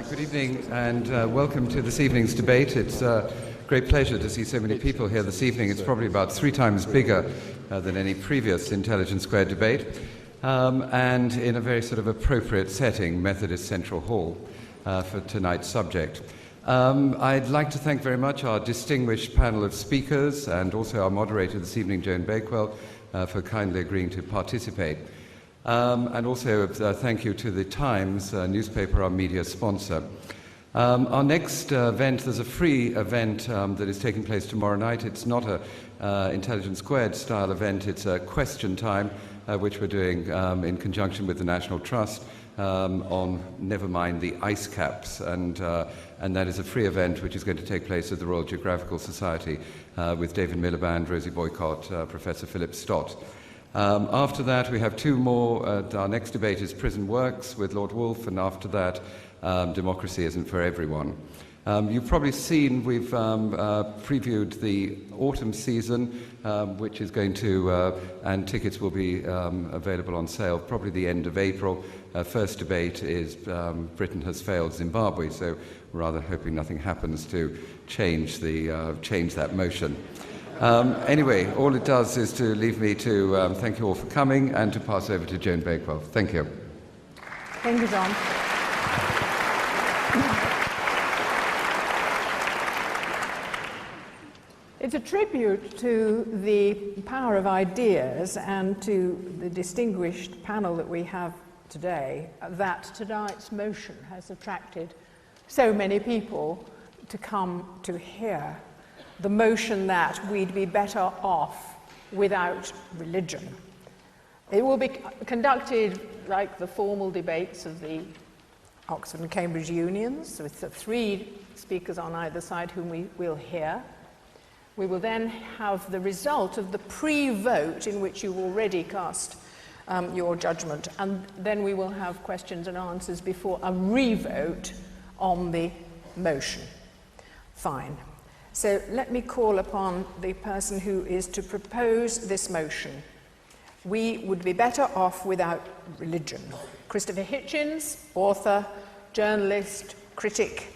Good evening and welcome to this evening's debate. It's a great pleasure to see so many people here this evening. It's probably about 3 times bigger than any previous Intelligence Squared debate, and in a very sort of appropriate setting, Methodist Central Hall, for tonight's subject. I'd like to thank very much our distinguished panel of speakers and also our moderator this evening, Joan Bakewell, for kindly agreeing to participate. And also thank you to the Times newspaper, our media sponsor. Our next event, there's a free event that is taking place tomorrow night. It's not a Intelligence Squared style event, it's a question time, which we're doing in conjunction with the National Trust on, never mind, the ice caps. And that is a free event which is going to take place at the Royal Geographical Society with David Miliband, Rosie Boycott, Professor Philip Stott. After that, we have 2 more. Our next debate is Prison Works with Lord Woolf, and after that, Democracy Isn't for Everyone. You've probably seen we've previewed the autumn season, which is going to, and tickets will be available on sale probably the end of April. First debate is Britain has failed Zimbabwe, so we're rather hoping nothing happens to change that motion. Anyway, all it does is to leave me to thank you all for coming and to pass over to Joan Bakewell. Thank you. Thank you, John. It's a tribute to the power of ideas and to the distinguished panel that we have today that tonight's motion has attracted so many people to come to hear. The motion that we'd be better off without religion. It will be conducted like the formal debates of the Oxford and Cambridge unions, with the 3 speakers on either side whom we will hear. We will then have the result of the pre-vote in which you've already cast your judgment, and then we will have questions and answers before a re-vote on the motion. Fine. So let me call upon the person who is to propose this motion. We would be better off without religion. Christopher Hitchens, author, journalist, critic,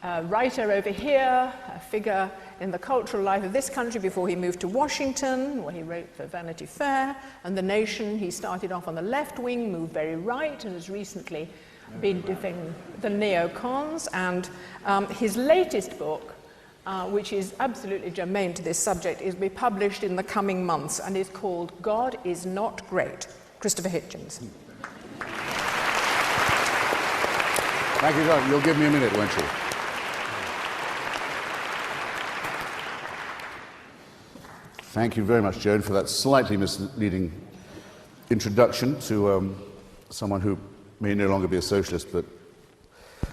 writer over here, a figure in the cultural life of this country before he moved to Washington, where he wrote for Vanity Fair and The Nation. He started off on the left wing, moved very right, and has recently been defending the neocons, and his latest book, which is absolutely germane to this subject, is to be published in the coming months and is called God is Not Great. Christopher Hitchens. Thank you, John. You'll give me a minute, won't you? Thank you very much, Joan, for that slightly misleading introduction to someone who may no longer be a socialist, but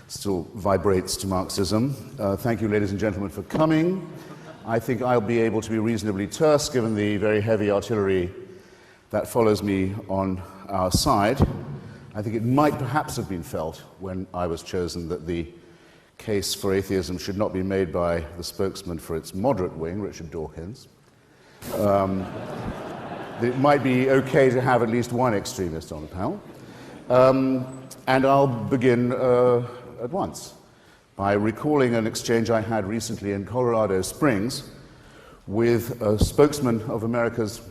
still vibrates to Marxism. Thank you, ladies and gentlemen, for coming. I think I'll be able to be reasonably terse, given the very heavy artillery that follows me on our side. I think it might perhaps have been felt when I was chosen that the case for atheism should not be made by the spokesman for its moderate wing, Richard Dawkins. It might be okay to have at least one extremist on the panel. And I'll begin at once by recalling an exchange I had recently in Colorado Springs with a spokesman of America's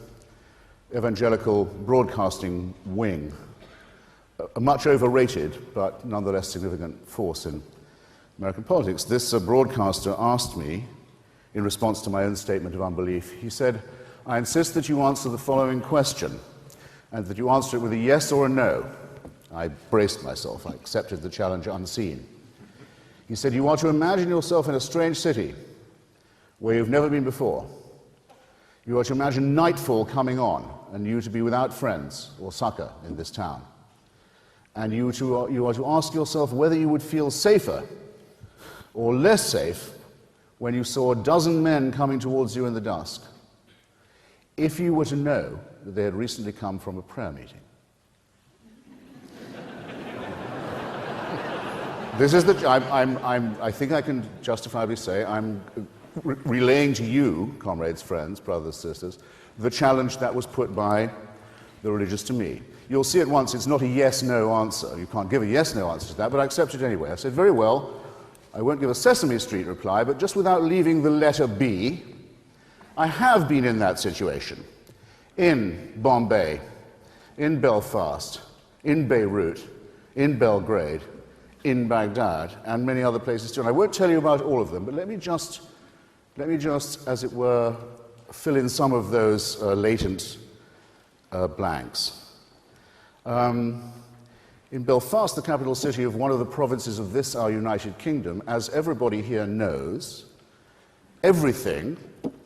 evangelical broadcasting wing, a much overrated but nonetheless significant force in American politics. This broadcaster asked me, in response to my own statement of unbelief, he said, "I insist that you answer the following question, and that you answer it with a yes or a no." I braced myself. I accepted the challenge unseen. He said, "You are to imagine yourself in a strange city where you've never been before. You are to imagine nightfall coming on, and you to be without friends or succor in this town. And you are to ask yourself whether you would feel safer or less safe when you saw a dozen men coming towards you in the dusk, if you were to know that they had recently come from a prayer meeting." This is I think I can justifiably say I'm relaying to you, comrades, friends, brothers, sisters, the challenge that was put by the religious to me. You'll see at once it's not a yes-no answer. You can't give a yes-no answer to that, but I accept it anyway. I said, very well, I won't give a Sesame Street reply, but just without leaving the letter B, I have been in that situation. In Bombay, in Belfast, in Beirut, in Belgrade, in Baghdad, and many other places too. And I won't tell you about all of them, but let me just, as it were, fill in some of those latent blanks. In Belfast, the capital city of one of the provinces of this, our United Kingdom, as everybody here knows, everything,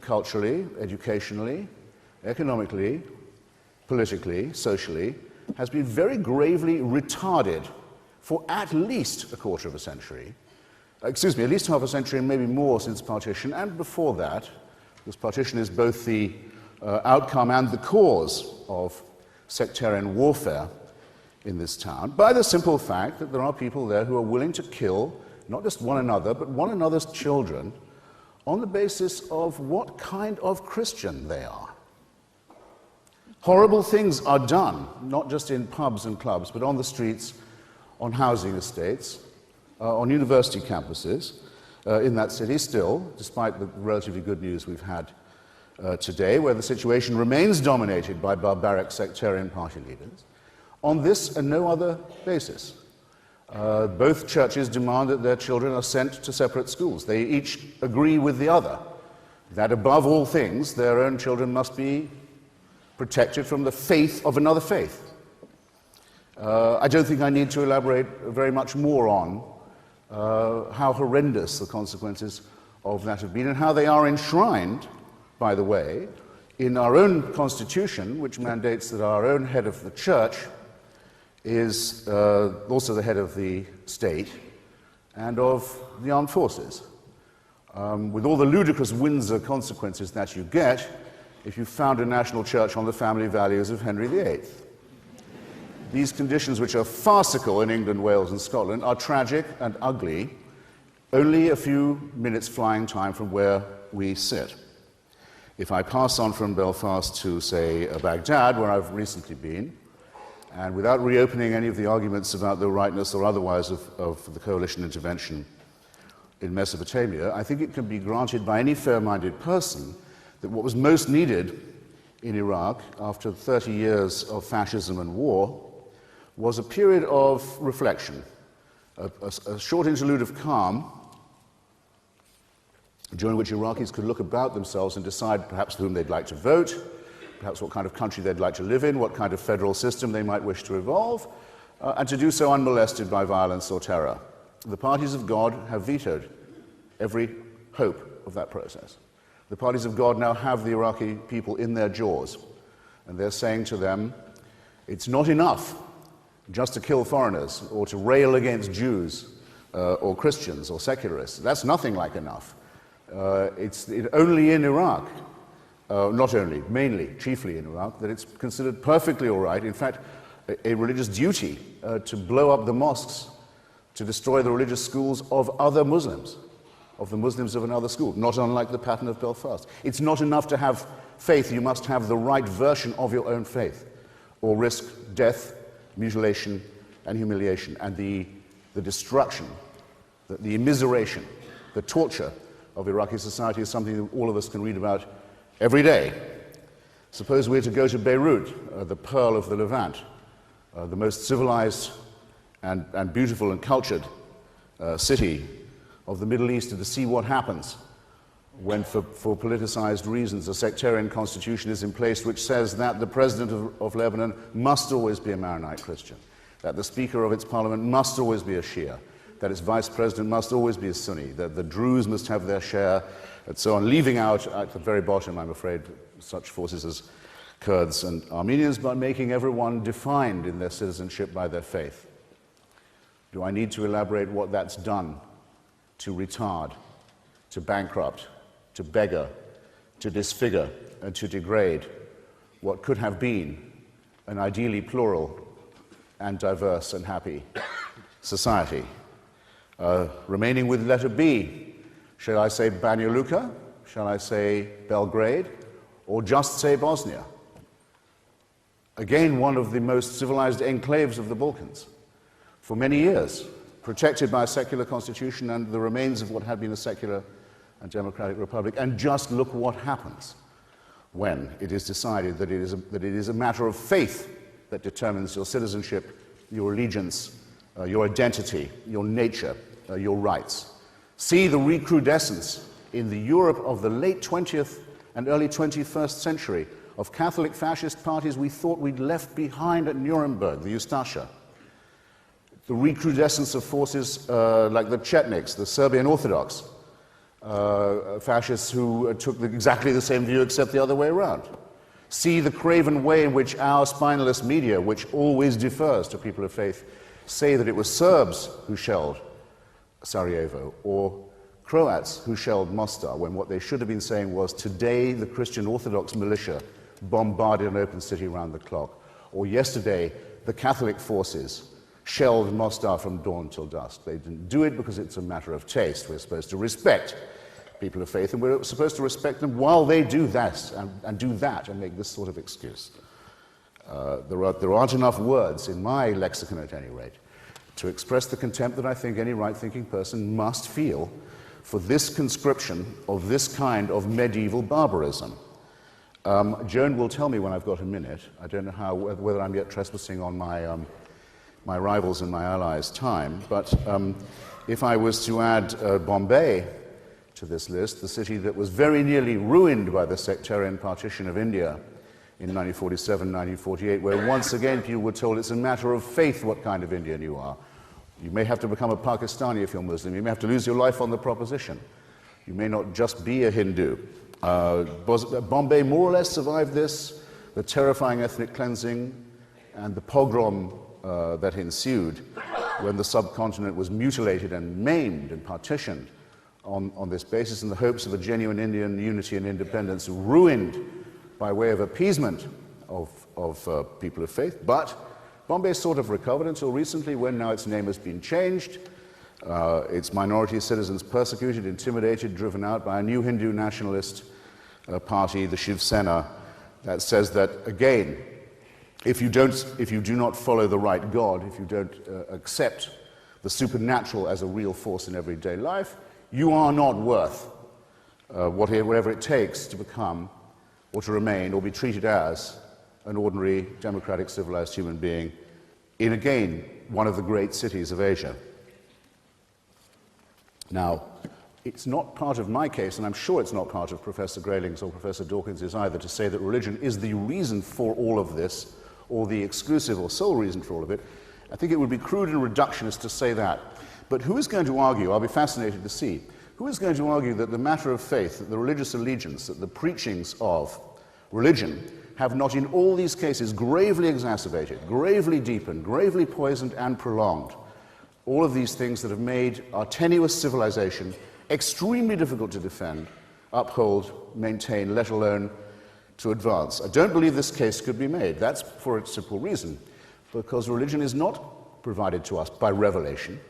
culturally, educationally, economically, politically, socially, has been very gravely retarded for at least a quarter of a century. At least half a century and maybe more since partition, and before that, because partition is both the outcome and the cause of sectarian warfare in this town, by the simple fact that there are people there who are willing to kill not just one another, but one another's children on the basis of what kind of Christian they are. Horrible things are done, not just in pubs and clubs, but on the streets, on housing estates, on university campuses in that city still, despite the relatively good news we've had today, where the situation remains dominated by barbaric sectarian party leaders, on this and no other basis. Both churches demand that their children are sent to separate schools. They each agree with the other that above all things their own children must be protected from the faith of another faith. I don't think I need to elaborate very much more on how horrendous the consequences of that have been, and how they are enshrined, by the way, in our own constitution, which mandates that our own head of the church is also the head of the state and of the armed forces, with all the ludicrous Windsor consequences that you get if you found a national church on the family values of Henry VIII. These conditions, which are farcical in England, Wales, and Scotland, are tragic and ugly, only a few minutes flying time from where we sit. If I pass on from Belfast to, say, Baghdad, where I've recently been, and without reopening any of the arguments about the rightness or otherwise of the coalition intervention in Mesopotamia, I think it can be granted by any fair-minded person that what was most needed in Iraq after 30 years of fascism and war was a period of reflection, a short interlude of calm, during which Iraqis could look about themselves and decide perhaps whom they'd like to vote, perhaps what kind of country they'd like to live in, what kind of federal system they might wish to evolve, and to do so unmolested by violence or terror. The parties of God have vetoed every hope of that process. The parties of God now have the Iraqi people in their jaws, and they're saying to them, it's not enough just to kill foreigners or to rail against Jews or Christians or secularists. That's nothing like enough. It's only in Iraq, not only, mainly, chiefly in Iraq, that it's considered perfectly all right, in fact, a religious duty to blow up the mosques, to destroy the religious schools of other Muslims, of the Muslims of another school, not unlike the pattern of Belfast. It's not enough to have faith, you must have the right version of your own faith, or risk death, mutilation, and humiliation, and the destruction, the immiseration, the torture of Iraqi society is something that all of us can read about every day. Suppose we're to go to Beirut, the pearl of the Levant, the most civilized and beautiful and cultured city of the Middle East, and to see what happens when, for politicized reasons, a sectarian constitution is in place which says that the president of Lebanon must always be a Maronite Christian, that the speaker of its parliament must always be a Shia, that its vice president must always be a Sunni, that the Druze must have their share, and so on, leaving out at the very bottom, I'm afraid, such forces as Kurds and Armenians, but making everyone defined in their citizenship by their faith. Do I need to elaborate what that's done to retard, to bankrupt, to beggar, to disfigure, and to degrade what could have been an ideally plural and diverse and happy society? Remaining with letter B, shall I say Banja Luka? Shall I say Belgrade? Or just say Bosnia? Again, one of the most civilized enclaves of the Balkans. For many years, protected by a secular constitution and the remains of what had been a secular and democratic republic. And just look what happens when it is decided that it is a matter of faith that determines your citizenship, your allegiance, your identity, your nature, your rights. See the recrudescence in the Europe of the late 20th and early 21st century of Catholic fascist parties we thought we'd left behind at Nuremberg, the Ustasha. The recrudescence of forces like the Chetniks, the Serbian Orthodox fascists who took exactly the same view except the other way around. See the craven way in which our spineless media, which always defers to people of faith, say that it was Serbs who shelled Sarajevo, or Croats who shelled Mostar, when what they should have been saying was, today the Christian Orthodox militia bombarded an open city round the clock, or yesterday the Catholic forces shelled Mostar from dawn till dusk. They didn't do it because it's a matter of taste. We're supposed to respect people of faith, and we're supposed to respect them while they do that and do that and make this sort of excuse. There aren't enough words, in my lexicon at any rate, to express the contempt that I think any right-thinking person must feel for this conscription of this kind of medieval barbarism. Joan will tell me when I've got a minute. I don't know whether I'm yet trespassing on my rivals and my allies' time, but if I was to add Bombay to this list, the city that was very nearly ruined by the sectarian partition of India in 1947, 1948, where once again people were told it's a matter of faith what kind of Indian you are. You may have to become a Pakistani if you're Muslim. You may have to lose your life on the proposition. You may not just be a Hindu. Bombay more or less survived this, the terrifying ethnic cleansing and the pogrom that ensued when the subcontinent was mutilated and maimed and partitioned on this basis in the hopes of a genuine Indian unity and independence, ruined by way of appeasement of people of faith. But Bombay sort of recovered until recently, when now its name has been changed, its minority citizens persecuted, intimidated, driven out by a new Hindu nationalist party, the Shiv Sena, that says that, again, if you do not follow the right God, if you don't accept the supernatural as a real force in everyday life, you are not worth whatever it takes to become or to remain or be treated as an ordinary, democratic, civilized human being in, again, one of the great cities of Asia. Now, it's not part of my case, and I'm sure it's not part of Professor Grayling's or Professor Dawkins' either, to say that religion is the reason for all of this, or the exclusive or sole reason for all of it. I think it would be crude and reductionist to say that. But who is going to argue, I'll be fascinated to see, who is going to argue that the matter of faith, that the religious allegiance, that the preachings of religion have not in all these cases gravely exacerbated, gravely deepened, gravely poisoned and prolonged all of these things that have made our tenuous civilization extremely difficult to defend, uphold, maintain, let alone to advance. I don't believe this case could be made. That's for a simple reason, because religion is not provided to us by revelation.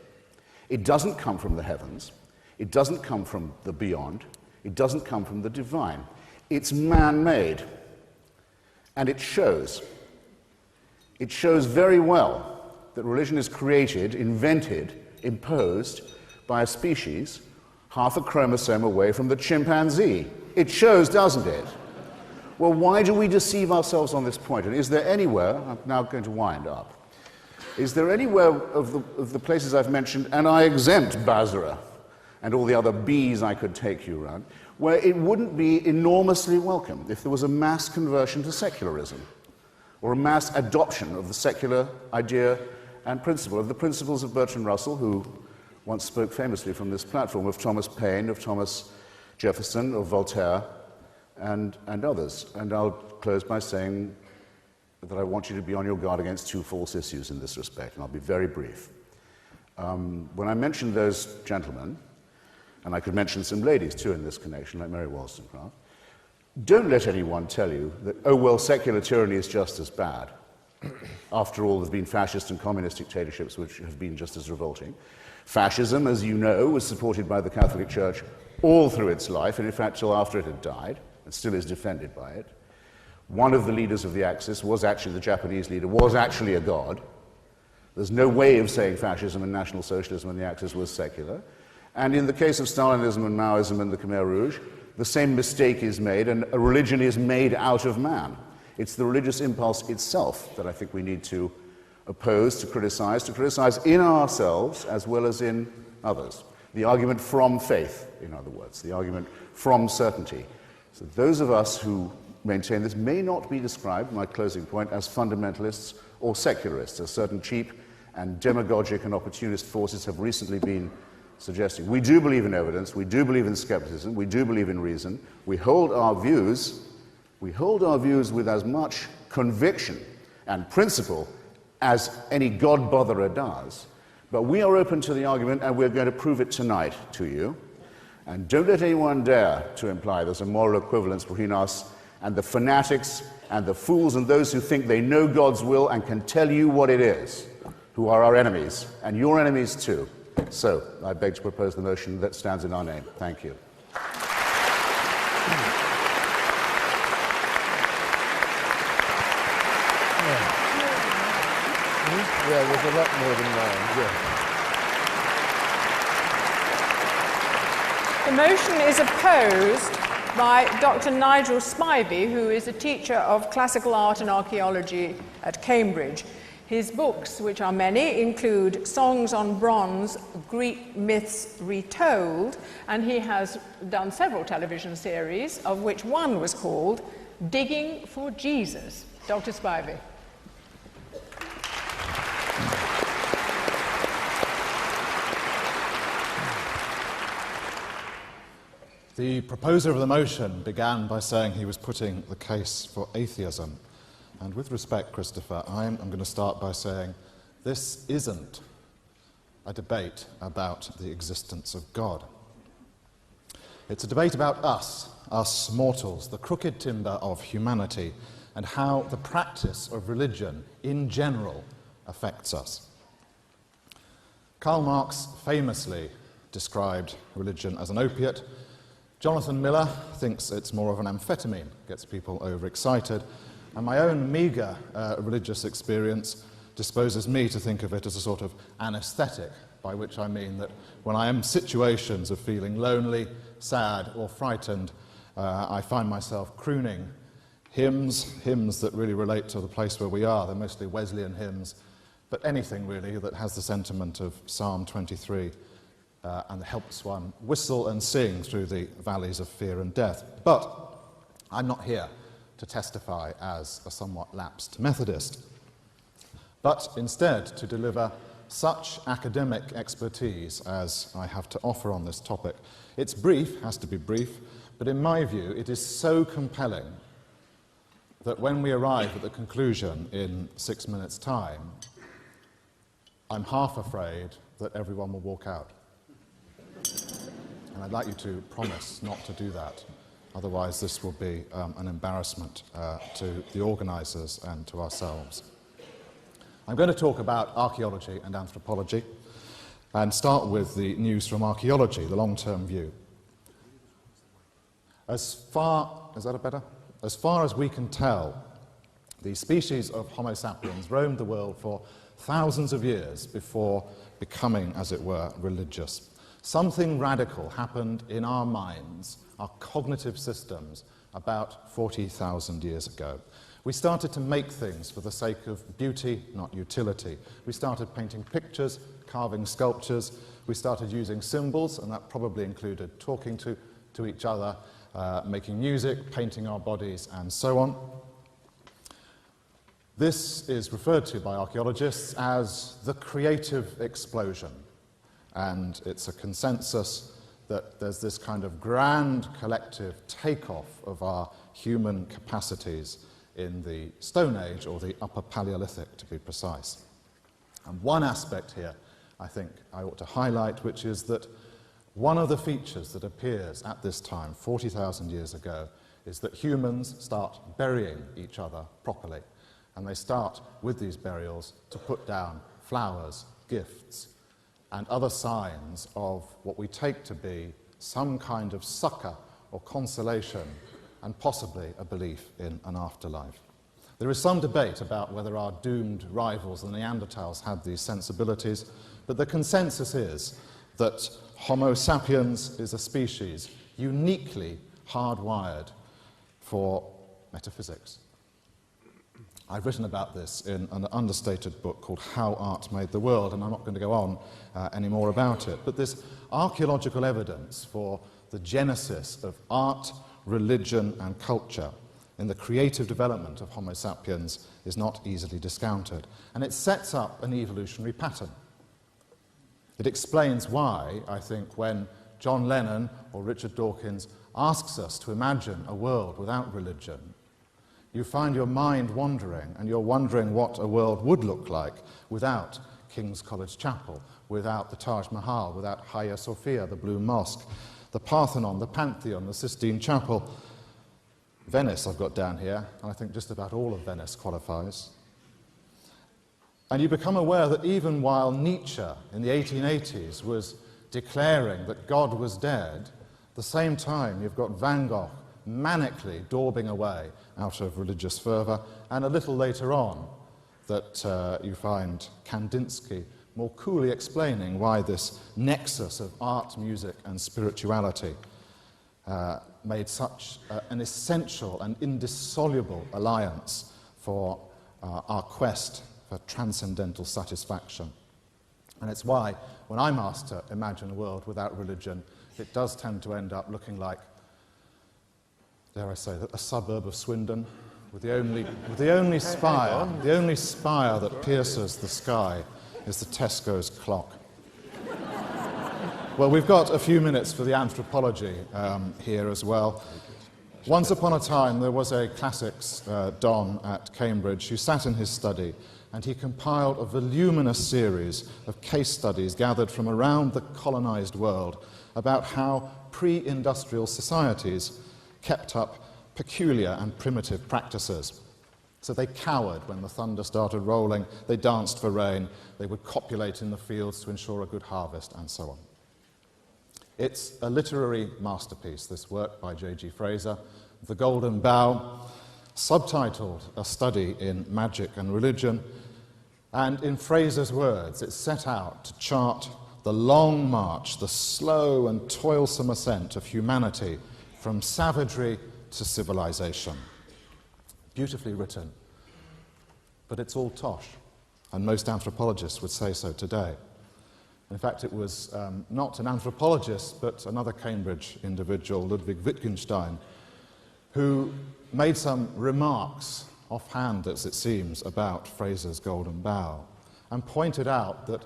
It doesn't come from the heavens. It doesn't come from the beyond. It doesn't come from the divine. It's man-made, and it shows. It shows very well that religion is created, invented, imposed by a species half a chromosome away from the chimpanzee. It shows, doesn't it? Well, why do we deceive ourselves on this point? And is there anywhere, I'm now going to wind up, is there anywhere of the places I've mentioned, and I exempt Basra and all the other bees I could take you around, where it wouldn't be enormously welcome if there was a mass conversion to secularism, or a mass adoption of the secular idea and principle, of the principles of Bertrand Russell, who once spoke famously from this platform, of Thomas Paine, of Thomas Jefferson, of Voltaire, and others. And I'll close by saying that I want you to be on your guard against two false issues in this respect, and I'll be very brief. When I mentioned those gentlemen, and I could mention some ladies too in this connection, like Mary Wollstonecraft, don't let anyone tell you that, oh well, secular tyranny is just as bad. After all, there have been fascist and communist dictatorships which have been just as revolting. Fascism, as you know, was supported by the Catholic Church all through its life, and in fact till after it had died, and still is defended by it. One of the leaders of the Axis was actually, the Japanese leader, was actually a god. There's no way of saying fascism and National Socialism in the Axis was secular. And in the case of Stalinism and Maoism and the Khmer Rouge, the same mistake is made, and a religion is made out of man. It's the religious impulse itself that I think we need to oppose, to criticize in ourselves as well as in others. The argument from faith, in other words, the argument from certainty. So those of us who maintain this may not be described, my closing point, as fundamentalists or secularists, as certain cheap and demagogic and opportunist forces have recently been suggesting. We do believe in evidence, we do believe in skepticism, we do believe in reason. We hold our views with as much conviction and principle as any God-botherer does. But we are open to the argument, and we're going to prove it tonight to you. And don't let anyone dare to imply there's a moral equivalence between us and the fanatics and the fools and those who think they know God's will and can tell you what it is, who are our enemies, and your enemies too. So, I beg to propose the motion that stands in our name. Thank you. Yeah, there's a lot more than mine. Yeah. The motion is opposed by Dr. Nigel Spivey, who is a teacher of classical art and archaeology at Cambridge. His books, which are many, include Songs on Bronze, Greek Myths Retold, and he has done several television series, of which one was called Digging for Jesus. Dr. Spivey. The proposer of the motion began by saying he was putting the case for atheism. And with respect, Christopher, I'm going to start by saying this isn't a debate about the existence of God. It's a debate about us mortals, the crooked timber of humanity, and how the practice of religion in general affects us. Karl Marx famously described religion as an opiate. Jonathan Miller thinks it's more of an amphetamine, gets people overexcited. And my own meagre religious experience disposes me to think of it as a sort of anesthetic, by which I mean that when I am in situations of feeling lonely, sad, or frightened, I find myself crooning hymns that really relate to the place where we are. They're mostly Wesleyan hymns, but anything really that has the sentiment of Psalm 23 and helps one whistle and sing through the valleys of fear and death. But I'm not here to testify as a somewhat lapsed Methodist, but instead to deliver such academic expertise as I have to offer on this topic. It's brief, has to be brief, but in my view it is so compelling that when we arrive at the conclusion in 6 minutes' time, I'm half afraid that everyone will walk out. And I'd like you to promise not to do that. Otherwise, this will be an embarrassment to the organisers and to ourselves. I'm going to talk about archaeology and anthropology and start with the news from archaeology, the long-term view. As far as we can tell, the species of Homo sapiens roamed the world for thousands of years before becoming, as it were, religious. Something radical happened in our minds, our cognitive systems, about 40,000 years ago. We started to make things for the sake of beauty, not utility. We started painting pictures, carving sculptures. We started using symbols, and that probably included talking to each other, making music, painting our bodies, and so on. This is referred to by archaeologists as the creative explosion, and it's a consensus that there's this kind of grand collective takeoff of our human capacities in the Stone Age, or the Upper Paleolithic to be precise. And one aspect here I think I ought to highlight, which is that one of the features that appears at this time, 40,000 years ago, is that humans start burying each other properly. And they start, with these burials, to put down flowers, gifts, and other signs of what we take to be some kind of succor or consolation, and possibly a belief in an afterlife. There is some debate about whether our doomed rivals, the Neanderthals, had these sensibilities, but the consensus is that Homo sapiens is a species uniquely hardwired for metaphysics. I've written about this in an understated book called How Art Made the World, and I'm not going to go on any more about it. But this archaeological evidence for the genesis of art, religion, and culture in the creative development of Homo sapiens is not easily discounted. And it sets up an evolutionary pattern. It explains why, I think, when John Lennon or Richard Dawkins asks us to imagine a world without religion, you find your mind wandering, and you're wondering what a world would look like without King's College Chapel, without the Taj Mahal, without Hagia Sophia, the Blue Mosque, the Parthenon, the Pantheon, the Sistine Chapel. Venice I've got down here, and I think just about all of Venice qualifies. And you become aware that even while Nietzsche in the 1880s was declaring that God was dead, at the same time you've got Van Gogh manically daubing away out of religious fervour, and a little later on that you find Kandinsky more coolly explaining why this nexus of art, music and spirituality made such an essential and indissoluble alliance for our quest for transcendental satisfaction. And it's why, when I'm asked to imagine a world without religion, it does tend to end up looking like, dare I say, a suburb of Swindon, with the only spire that pierces the sky is the Tesco's clock. Well, we've got a few minutes for the anthropology here as well. Once upon a time, there was a classics don at Cambridge who sat in his study, and he compiled a voluminous series of case studies gathered from around the colonized world about how pre-industrial societies kept up peculiar and primitive practices. So they cowered when the thunder started rolling, they danced for rain, they would copulate in the fields to ensure a good harvest, and so on. It's a literary masterpiece, this work by J.G. Fraser, The Golden Bough, subtitled A Study in Magic and Religion, and in Fraser's words, it set out to chart the long march, the slow and toilsome ascent of humanity from savagery to civilization. Beautifully written, but it's all tosh, and most anthropologists would say so today. In fact, it was not an anthropologist, but another Cambridge individual, Ludwig Wittgenstein, who made some remarks, offhand as it seems, about Fraser's Golden Bough, and pointed out that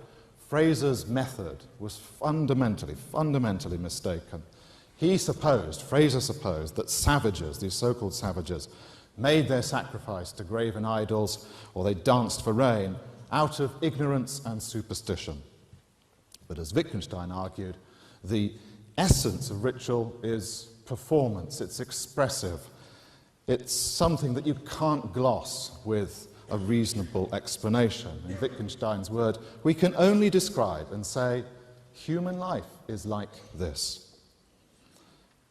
Fraser's method was fundamentally mistaken. Fraser supposed that savages, these so-called savages, made their sacrifice to graven idols, or they danced for rain, out of ignorance and superstition. But as Wittgenstein argued, the essence of ritual is performance, it's expressive. It's something that you can't gloss with a reasonable explanation. In Wittgenstein's word, we can only describe and say, human life is like this.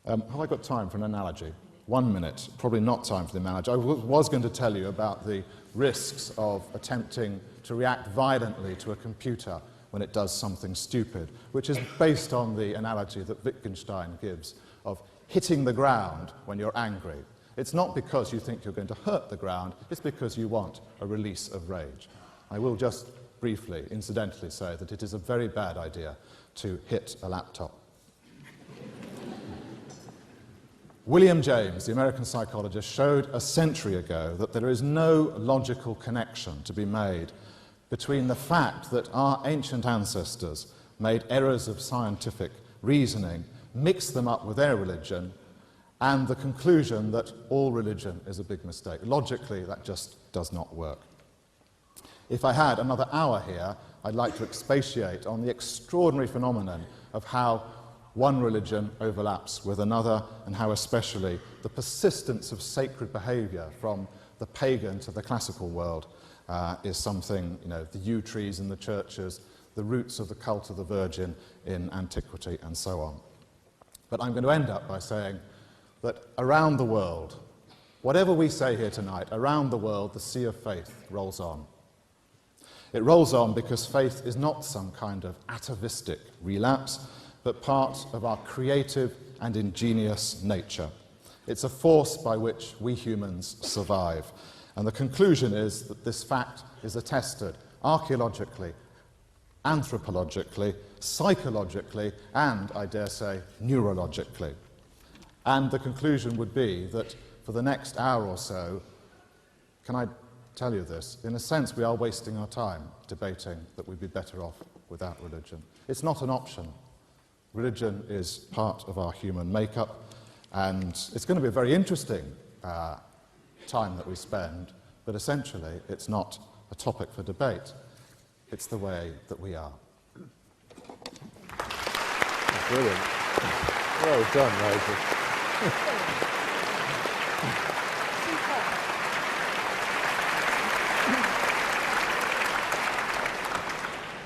Have I got time for an analogy? 1 minute, probably not time for the analogy. I was going to tell you about the risks of attempting to react violently to a computer when it does something stupid, which is based on the analogy that Wittgenstein gives of hitting the ground when you're angry. It's not because you think you're going to hurt the ground, it's because you want a release of rage. I will just briefly, incidentally say that it is a very bad idea to hit a laptop. William James, the American psychologist, showed a century ago that there is no logical connection to be made between the fact that our ancient ancestors made errors of scientific reasoning, mixed them up with their religion, and the conclusion that all religion is a big mistake. Logically, that just does not work. If I had another hour here, I'd like to expatiate on the extraordinary phenomenon of how one religion overlaps with another, and how especially the persistence of sacred behaviour from the pagan to the classical world is something, the yew trees in the churches, the roots of the cult of the Virgin in antiquity, and so on. But I'm going to end up by saying that around the world, whatever we say here tonight, around the world the sea of faith rolls on. It rolls on because faith is not some kind of atavistic relapse, but part of our creative and ingenious nature. It's a force by which we humans survive. And the conclusion is that this fact is attested archaeologically, anthropologically, psychologically, and, I dare say, neurologically. And the conclusion would be that for the next hour or so, can I tell you this? In a sense, we are wasting our time debating that we'd be better off without religion. It's not an option. Religion is part of our human makeup, and it's going to be a very interesting time that we spend, but essentially it's not a topic for debate. It's the way that we are. Brilliant. Well done, Nigel.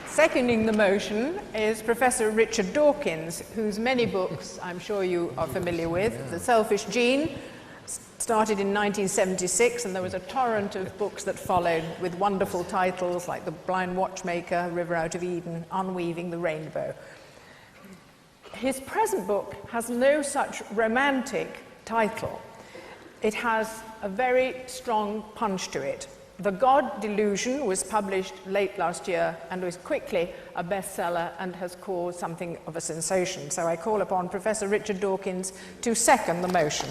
Seconding the motion is Professor Richard Dawkins, whose many books I'm sure you are familiar with. Yeah. The Selfish Gene started in 1976, and there was a torrent of books that followed with wonderful titles like The Blind Watchmaker, River Out of Eden, Unweaving the Rainbow. His present book has no such romantic title. It has a very strong punch to it. The God Delusion was published late last year and was quickly a bestseller and has caused something of a sensation. So I call upon Professor Richard Dawkins to second the motion.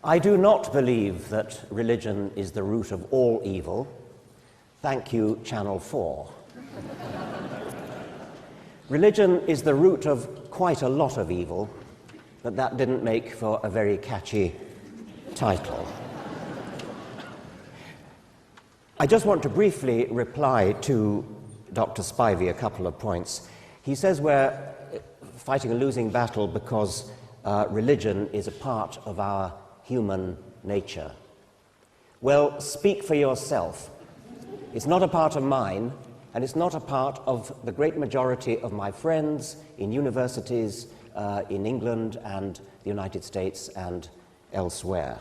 I do not believe that religion is the root of all evil. Thank you, Channel 4. Religion is the root of quite a lot of evil, but that didn't make for a very catchy title. I just want to briefly reply to Dr. Spivey a couple of points. He says we're fighting a losing battle because religion is a part of our human nature. Well, speak for yourself. It's not a part of mine, and it's not a part of the great majority of my friends in universities in England and the United States and elsewhere.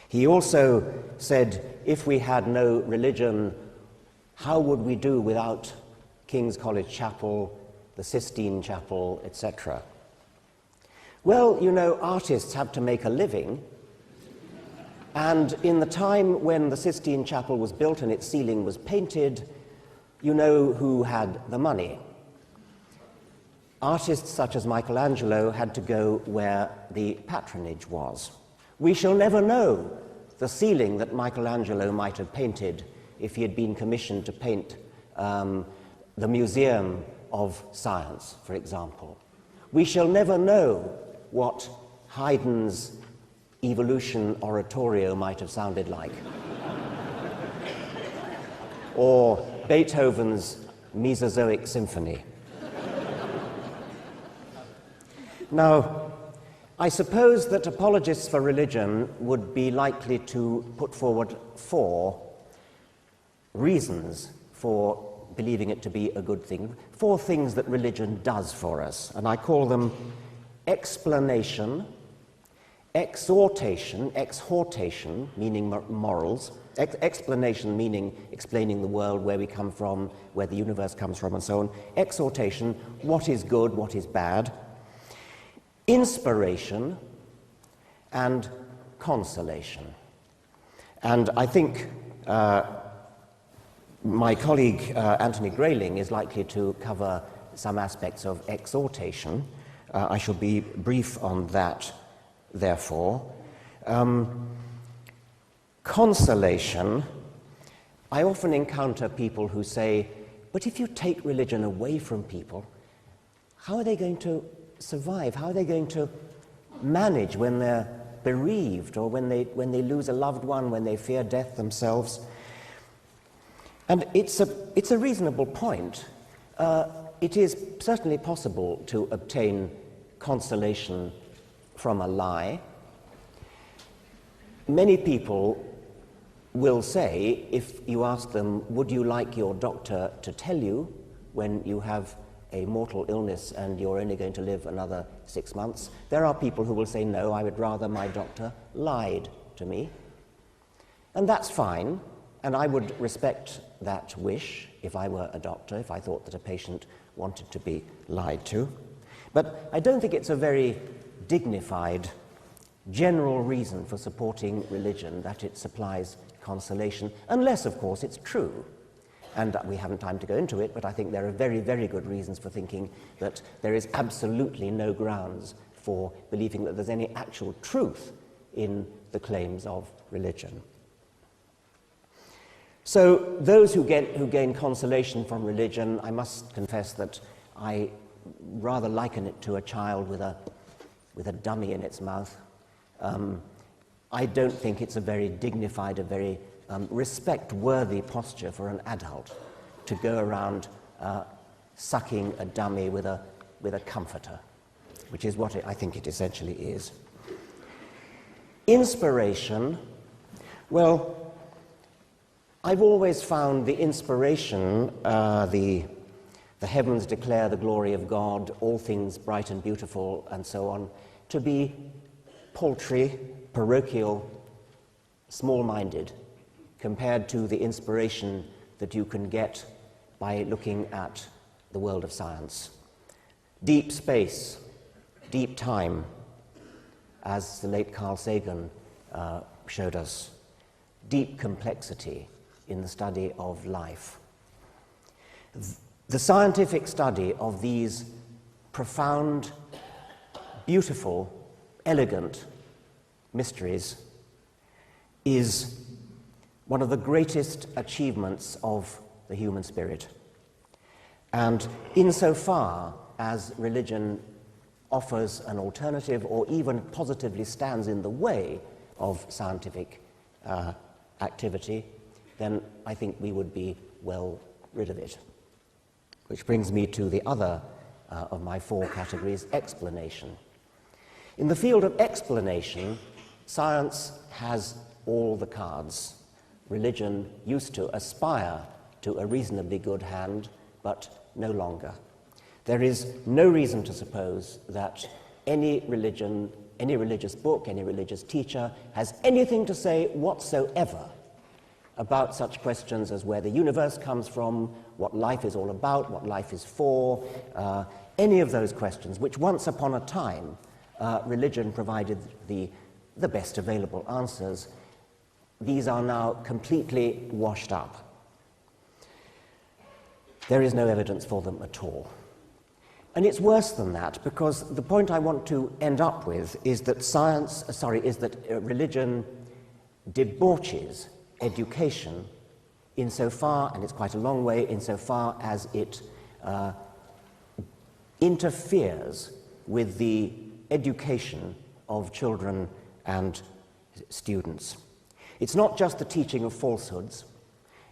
He also said, if we had no religion, how would we do without King's College Chapel, the Sistine Chapel, etc.? Well, you know, artists have to make a living, and in the time when the Sistine Chapel was built and its ceiling was painted, you know who had the money. Artists such as Michelangelo had to go where the patronage was. We shall never know the ceiling that Michelangelo might have painted if he had been commissioned to paint the Museum of Science, for example. We shall never know what Haydn's Evolution oratorio might have sounded like, or Beethoven's Mesozoic Symphony. Now, I suppose that apologists for religion would be likely to put forward 4 reasons for believing it to be a good thing, 4 things that religion does for us, and I call them explanation, exhortation, meaning morals, explanation meaning explaining the world, where we come from, where the universe comes from, and so on. Exhortation, what is good, what is bad. Inspiration, and consolation. And I think my colleague Anthony Grayling is likely to cover some aspects of exhortation. I shall be brief on that, therefore. Consolation, I often encounter people who say, but if you take religion away from people, how are they going to survive? How are they going to manage when they're bereaved, or when they lose a loved one, when they fear death themselves? And it's a reasonable point. It is certainly possible to obtain consolation from a lie. Many people will say, if you ask them, would you like your doctor to tell you when you have a mortal illness and you're only going to live another 6 months? There are people who will say, no, I would rather my doctor lied to me. And that's fine, and I would respect that wish if I were a doctor, if I thought that a patient wanted to be lied to. But I don't think it's a very dignified, general reason for supporting religion that it supplies consolation, unless, of course, it's true. And we haven't time to go into it, but I think there are very, very good reasons for thinking that there is absolutely no grounds for believing that there's any actual truth in the claims of religion. So those who gain consolation from religion, I must confess that I rather liken it to a child with a dummy in its mouth. I don't think it's a very dignified, a very respect-worthy posture for an adult to go around sucking a dummy with a comforter, which is what I think it essentially is. Inspiration, well, I've always found the inspiration, the heavens declare the glory of God, all things bright and beautiful, and so on, to be paltry, parochial, small-minded, compared to the inspiration that you can get by looking at the world of science. Deep space, deep time, as the late Carl Sagan showed us. Deep complexity in the study of life. The scientific study of these profound, beautiful, elegant mysteries is one of the greatest achievements of the human spirit. And insofar as religion offers an alternative or even positively stands in the way of scientific activity, then I think we would be well rid of it. Which brings me to the other of my 4 categories, explanation. In the field of explanation, science has all the cards. Religion used to aspire to a reasonably good hand, but no longer. There is no reason to suppose that any religion, any religious book, any religious teacher has anything to say whatsoever about such questions as where the universe comes from, what life is all about, what life is for, any of those questions, which once upon a time religion provided the best available answers. These are now completely washed up. There is no evidence for them at all. And it's worse than that, because the point I want to end up with is that religion debauches education insofar, and it's quite a long way, insofar as it interferes with the education of children and students. It's not just the teaching of falsehoods,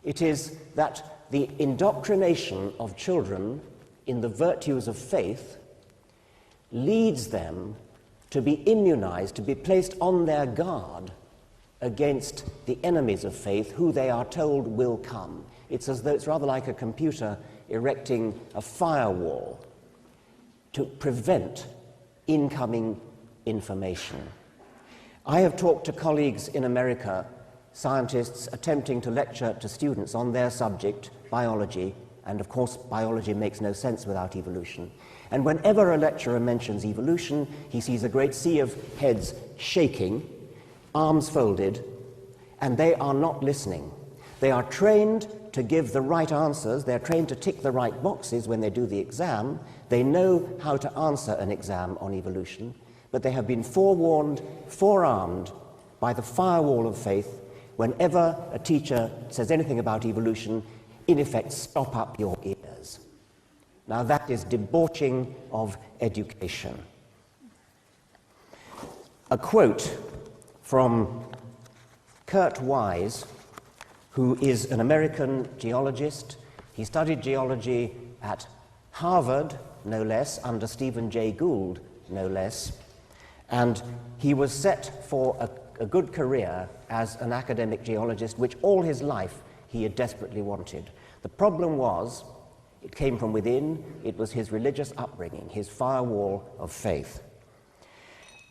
it is that the indoctrination of children in the virtues of faith leads them to be immunized, to be placed on their guard against the enemies of faith who they are told will come. It's as though it's rather like a computer erecting a firewall to prevent incoming information. I have talked to colleagues in America, scientists attempting to lecture to students on their subject, biology, and of course biology makes no sense without evolution. And whenever a lecturer mentions evolution, he sees a great sea of heads shaking, arms folded, and they are not listening. They are trained to give the right answers. They're trained to tick the right boxes when they do the exam. They know how to answer an exam on evolution, but they have been forewarned, forearmed by the firewall of faith. Whenever a teacher says anything about evolution, in effect, stop up your ears. Now that is debauching of education. A quote from Kurt Wise, who is an American geologist. He studied geology at Harvard, no less, under Stephen Jay Gould, no less, and he was set for a good career as an academic geologist, which all his life he had desperately wanted. The problem was, it came from within, it was his religious upbringing, his firewall of faith.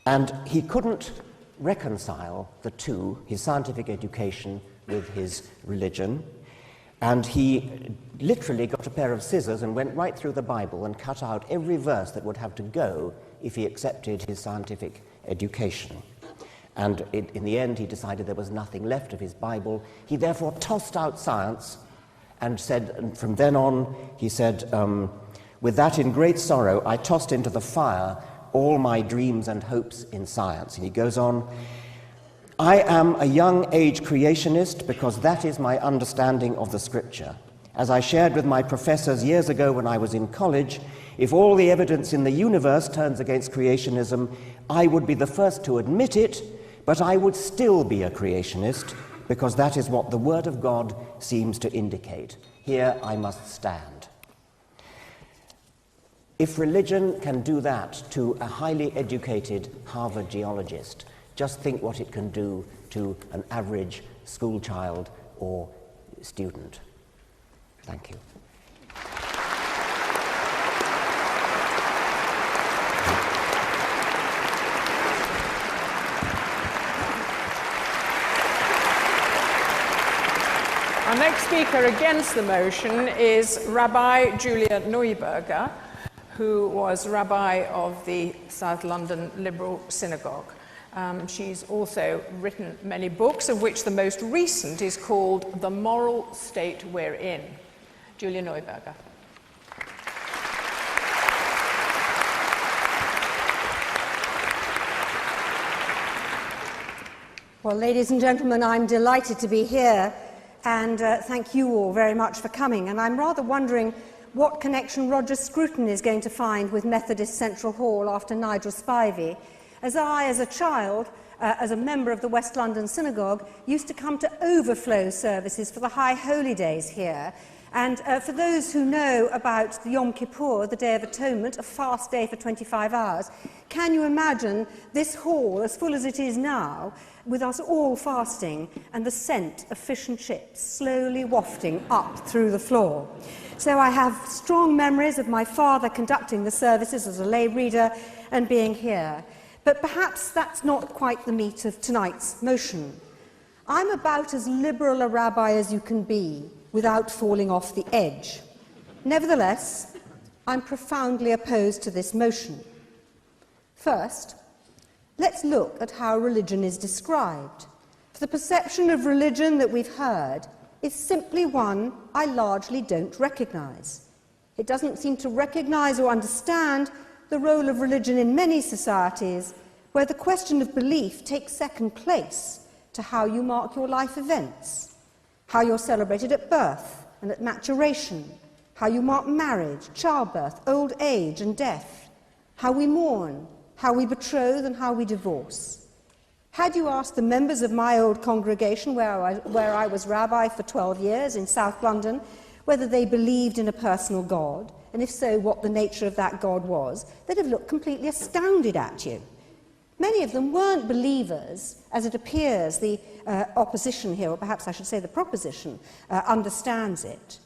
And he couldn't reconcile the two, his scientific education with his religion, and he literally got a pair of scissors and went right through the Bible and cut out every verse that would have to go if he accepted his scientific education. And in the end, he decided there was nothing left of his Bible. He therefore tossed out science and said, and from then on, he said, with that in great sorrow, I tossed into the fire all my dreams and hopes in science. And he goes on, I am a young age creationist because that is my understanding of the scripture. As I shared with my professors years ago when I was in college, if all the evidence in the universe turns against creationism, I would be the first to admit it, but I would still be a creationist because that is what the Word of God seems to indicate. Here I must stand. If religion can do that to a highly educated Harvard geologist, just think what it can do to an average school child or student. Thank you. Our next speaker against the motion is Rabbi Julia Neuberger, who was rabbi of the South London Liberal Synagogue. She's also written many books, of which the most recent is called The Moral State We're In. Julia Neuberger. Well, ladies and gentlemen, I'm delighted to be here, and thank you all very much for coming. And I'm rather wondering what connection Roger Scruton is going to find with Methodist Central Hall after Nigel Spivey, as I, as a child, as a member of the West London Synagogue, used to come to overflow services for the High Holy Days here. And for those who know about the Yom Kippur, the Day of Atonement, a fast day for 25 hours, can you imagine this hall, as full as it is now, with us all fasting and the scent of fish and chips slowly wafting up through the floor? So I have strong memories of my father conducting the services as a lay reader and being here. But perhaps that's not quite the meat of tonight's motion. I'm about as liberal a rabbi as you can be without falling off the edge. Nevertheless, I'm profoundly opposed to this motion. First, let's look at how religion is described. For the perception of religion that we've heard is simply one I largely don't recognise. It doesn't seem to recognise or understand the role of religion in many societies where the question of belief takes second place to how you mark your life events, how you're celebrated at birth and at maturation, how you mark marriage, childbirth, old age and death, how we mourn, how we betroth and how we divorce. Had you asked the members of my old congregation, where I was rabbi for 12 years in South London, whether they believed in a personal God, and if so, what the nature of that God was, they'd have looked completely astounded at you. Many of them weren't believers, as it appears the opposition here, or perhaps I should say the proposition, understands it.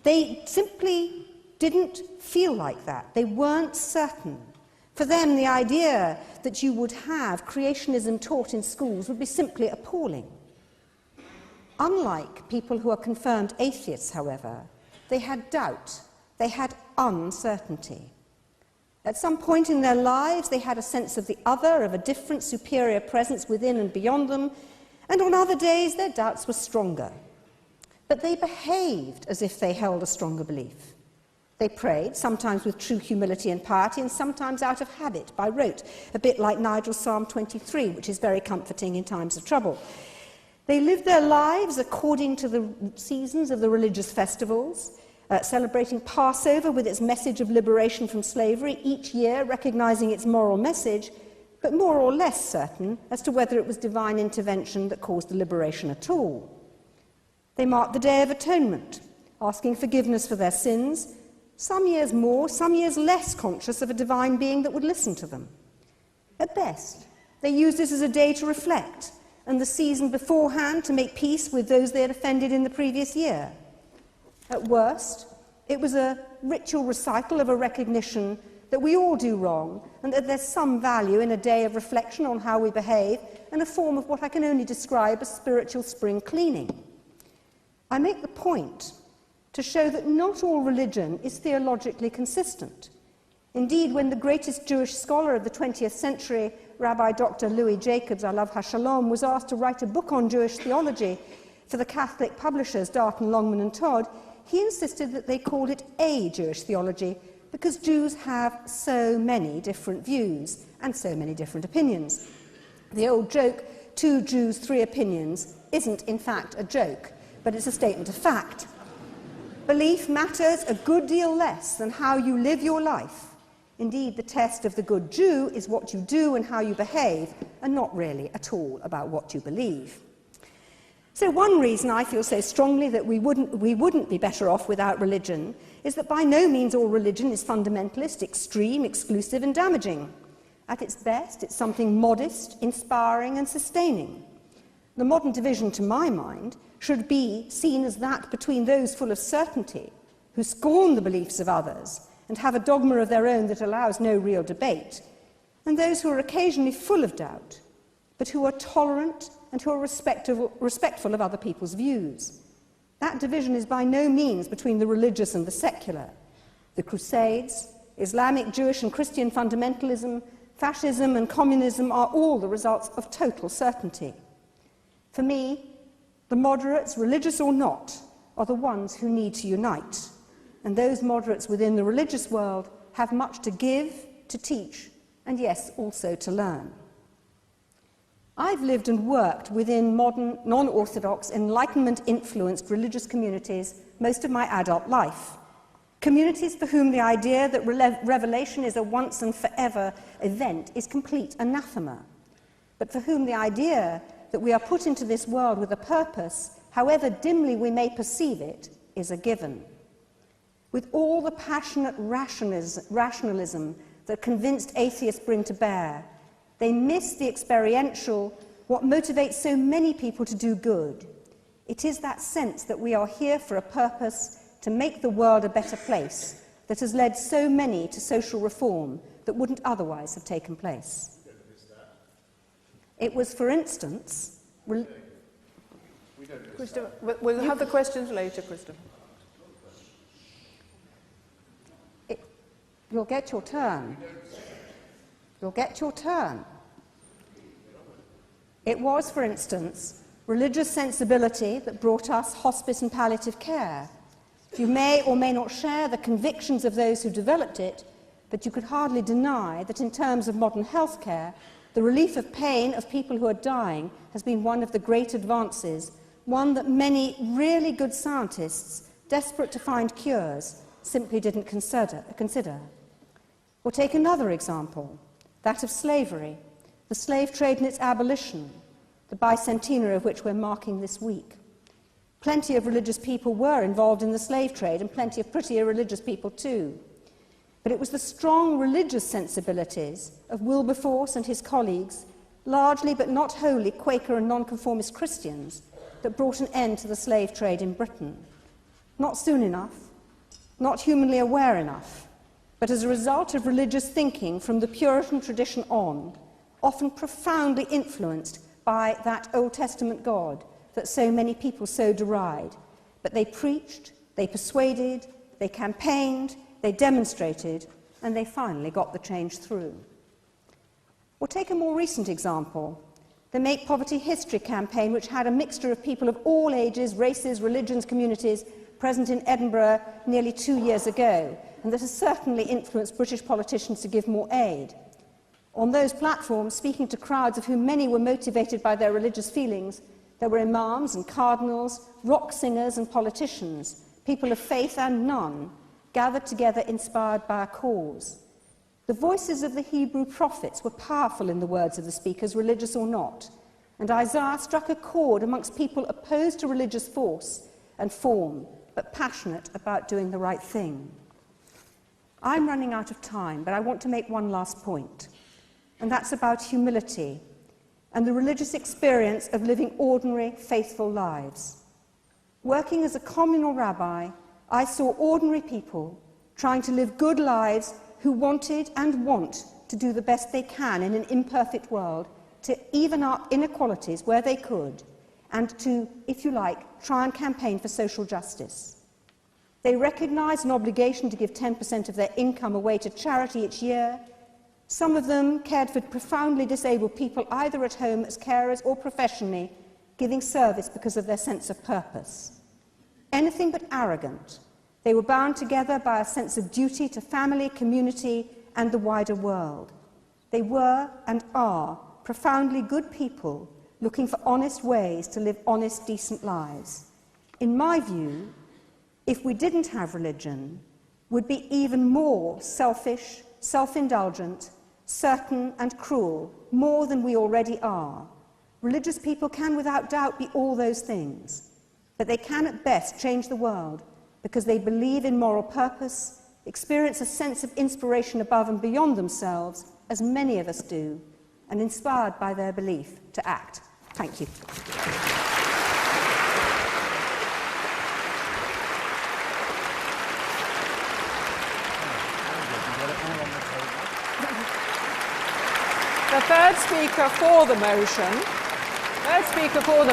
They simply didn't feel like that. They weren't certain. For them, the idea that you would have creationism taught in schools would be simply appalling. Unlike people who are confirmed atheists, however, they had doubt, they had uncertainty. At some point in their lives, they had a sense of the other, of a different, superior presence within and beyond them, and on other days their doubts were stronger. But they behaved as if they held a stronger belief. They prayed, sometimes with true humility and piety, and sometimes out of habit, by rote, a bit like Nigel's Psalm 23, which is very comforting in times of trouble. They lived their lives according to the seasons of the religious festivals, celebrating Passover with its message of liberation from slavery, each year recognizing its moral message, but more or less certain as to whether it was divine intervention that caused the liberation at all. They marked the Day of Atonement, asking forgiveness for their sins, some years more, some years less conscious of a divine being that would listen to them. At best, they used this as a day to reflect, and the season beforehand to make peace with those they had offended in the previous year. At worst, it was a ritual recital of a recognition that we all do wrong, and that there's some value in a day of reflection on how we behave, and a form of what I can only describe as spiritual spring cleaning. I make the point to show that not all religion is theologically consistent. Indeed, when the greatest Jewish scholar of the 20th century, Rabbi Dr. Louis Jacobs, Alav HaShalom, was asked to write a book on Jewish theology for the Catholic publishers Darton, Longman and Todd, he insisted that they called it a Jewish theology because Jews have so many different views and so many different opinions. The old joke, 2 Jews, 3 opinions, isn't in fact a joke, but it's a statement of fact. Belief matters a good deal less than how you live your life. Indeed, the test of the good Jew is what you do and how you behave, and not really at all about what you believe. So one reason I feel so strongly that we wouldn't be better off without religion is that by no means all religion is fundamentalist, extreme, exclusive and damaging. At its best, it's something modest, inspiring and sustaining. The modern division, to my mind, should be seen as that between those full of certainty, who scorn the beliefs of others and have a dogma of their own that allows no real debate, and those who are occasionally full of doubt, but who are tolerant and who are respectful of other people's views. That division is by no means between the religious and the secular. The Crusades, Islamic, Jewish and Christian fundamentalism, fascism and communism are all the results of total certainty. For me, the moderates, religious or not, are the ones who need to unite, and those moderates within the religious world have much to give, to teach, and yes, also to learn. I've lived and worked within modern, non-orthodox, Enlightenment-influenced religious communities most of my adult life. Communities for whom the idea that revelation is a once and forever event is complete anathema, but for whom the idea that we are put into this world with a purpose, however dimly we may perceive it, is a given. With all the passionate rationalism that convinced atheists bring to bear, they miss the experiential, what motivates so many people to do good. It is that sense that we are here for a purpose to make the world a better place that has led so many to social reform that wouldn't otherwise have taken place. It was, for instance... Christopher, we'll have the questions later, Christopher. You'll get your turn. You'll get your turn. It was, for instance, religious sensibility that brought us hospice and palliative care. You may or may not share the convictions of those who developed it, but you could hardly deny that in terms of modern health care, the relief of pain of people who are dying has been one of the great advances, one that many really good scientists, desperate to find cures, simply didn't consider. Or take another example, that of slavery, the slave trade and its abolition, the bicentenary of which we're marking this week. Plenty of religious people were involved in the slave trade, and plenty of pretty irreligious people too. But it was the strong religious sensibilities of Wilberforce and his colleagues, largely but not wholly Quaker and nonconformist Christians, that brought an end to the slave trade in Britain. Not soon enough, not humanly aware enough, but as a result of religious thinking from the Puritan tradition on, often profoundly influenced by that Old Testament God that so many people so deride. But they preached, they persuaded, they campaigned, they demonstrated, and they finally got the change through. Or take a more recent example, the Make Poverty History campaign, which had a mixture of people of all ages, races, religions, communities present in Edinburgh nearly 2 years ago, and that has certainly influenced British politicians to give more aid. On those platforms, speaking to crowds of whom many were motivated by their religious feelings, there were imams and cardinals, rock singers and politicians, people of faith and none, gathered together inspired by a cause. The voices of the Hebrew prophets were powerful in the words of the speakers, religious or not, and Isaiah struck a chord amongst people opposed to religious force and form, but passionate about doing the right thing. I'm running out of time, but I want to make one last point, and that's about humility and the religious experience of living ordinary, faithful lives. Working as a communal rabbi, I saw ordinary people trying to live good lives who wanted and want to do the best they can in an imperfect world, to even up inequalities where they could, and to, if you like, try and campaign for social justice. They recognised an obligation to give 10% of their income away to charity each year. Some of them cared for profoundly disabled people, either at home as carers or professionally, giving service because of their sense of purpose. Anything but arrogant, they were bound together by a sense of duty to family, community, and the wider world. They were and are profoundly good people looking for honest ways to live honest, decent lives. In my view, if we didn't have religion, would be even more selfish, self-indulgent, certain and cruel, more than we already are. Religious people can without doubt be all those things, but they can at best change the world because they believe in moral purpose, experience a sense of inspiration above and beyond themselves, as many of us do, and inspired by their belief to act. Thank you. The third speaker for the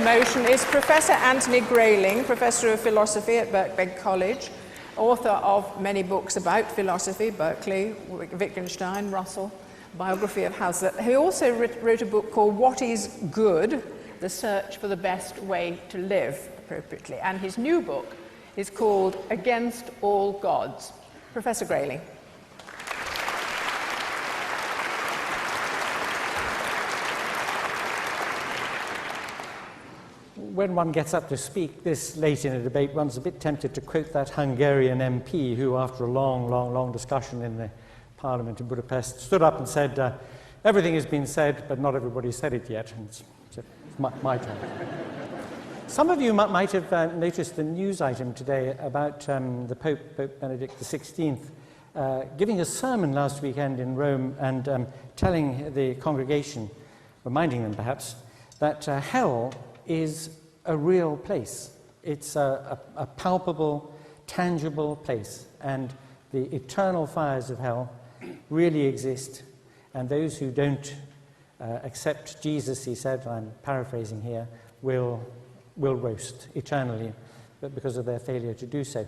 motion is Professor Anthony Grayling, Professor of Philosophy at Birkbeck College, author of many books about philosophy, Berkeley, Wittgenstein, Russell, biography of Hazlitt. He also wrote a book called What is Good? The Search for the Best Way to Live Appropriately. And his new book is called Against All Gods. Professor Grayling. When one gets up to speak this late in a debate, one's a bit tempted to quote that Hungarian MP who, after a long discussion in the Parliament in Budapest, stood up and said, everything has been said, but not everybody said it yet. And it's my turn. Some of you might have noticed the news item today about the Pope Benedict XVI, giving a sermon last weekend in Rome and telling the congregation, reminding them perhaps, that hell is a real place. It's a palpable, tangible place, and the eternal fires of hell really exist, and those who don't accept Jesus, he said, I'm paraphrasing here, will roast eternally, but because of their failure to do so.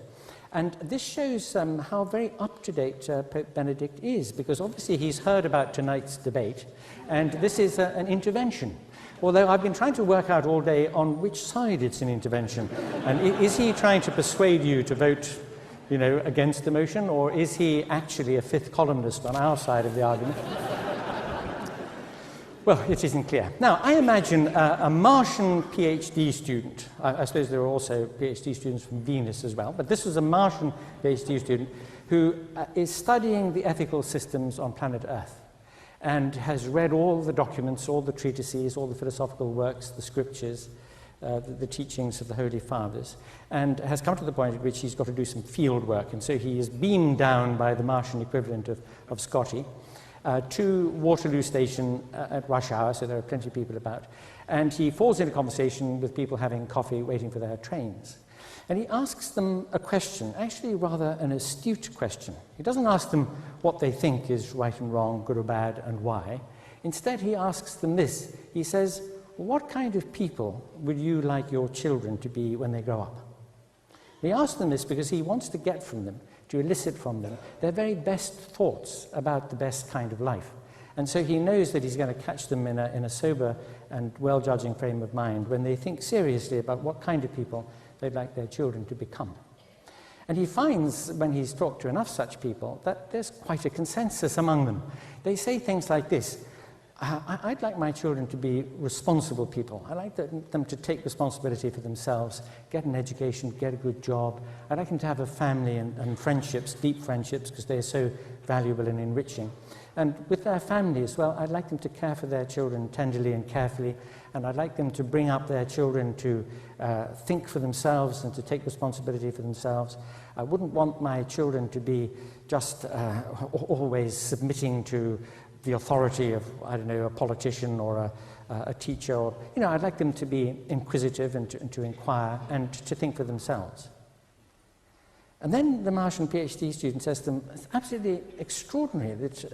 And this shows how very up-to-date Pope Benedict is, because obviously he's heard about tonight's debate, and this is an intervention. Although I've been trying to work out all day on which side it's an intervention. And is he trying to persuade you to vote, against the motion, or is he actually a fifth columnist on our side of the argument? Well, it isn't clear. Now, I imagine a Martian PhD student. I suppose there are also PhD students from Venus as well, but this was a Martian PhD student who is studying the ethical systems on planet Earth, and has read all the documents, all the treatises, all the philosophical works, the scriptures, the teachings of the Holy Fathers, and has come to the point at which he's got to do some field work. And so he is beamed down by the Martian equivalent of Scotty to Waterloo Station at rush hour, so there are plenty of people about. And he falls into conversation with people having coffee, waiting for their trains. And he asks them a question, actually rather an astute question. He doesn't ask them what they think is right and wrong, good or bad, and why. Instead, he asks them this. He says, what kind of people would you like your children to be when they grow up? He asks them this because he wants to get from them, to elicit from them, their very best thoughts about the best kind of life. And so he knows that he's going to catch them in a sober and well-judging frame of mind when they think seriously about what kind of people they'd like their children to become. And he finds, when he's talked to enough such people, that there's quite a consensus among them. They say things like this: I'd like my children to be responsible people. I like them to take responsibility for themselves, get an education, get a good job. I'd like them to have a family and friendships, deep friendships, because they're so valuable and enriching. And with their family as well, I'd like them to care for their children tenderly and carefully, and I'd like them to bring up their children to think for themselves and to take responsibility for themselves. I wouldn't want my children to be just always submitting to the authority of, I don't know, a politician or a teacher. Or, you know, I'd like them to be inquisitive and to inquire and to think for themselves. And then the Martian PhD student says to them, it's absolutely extraordinary that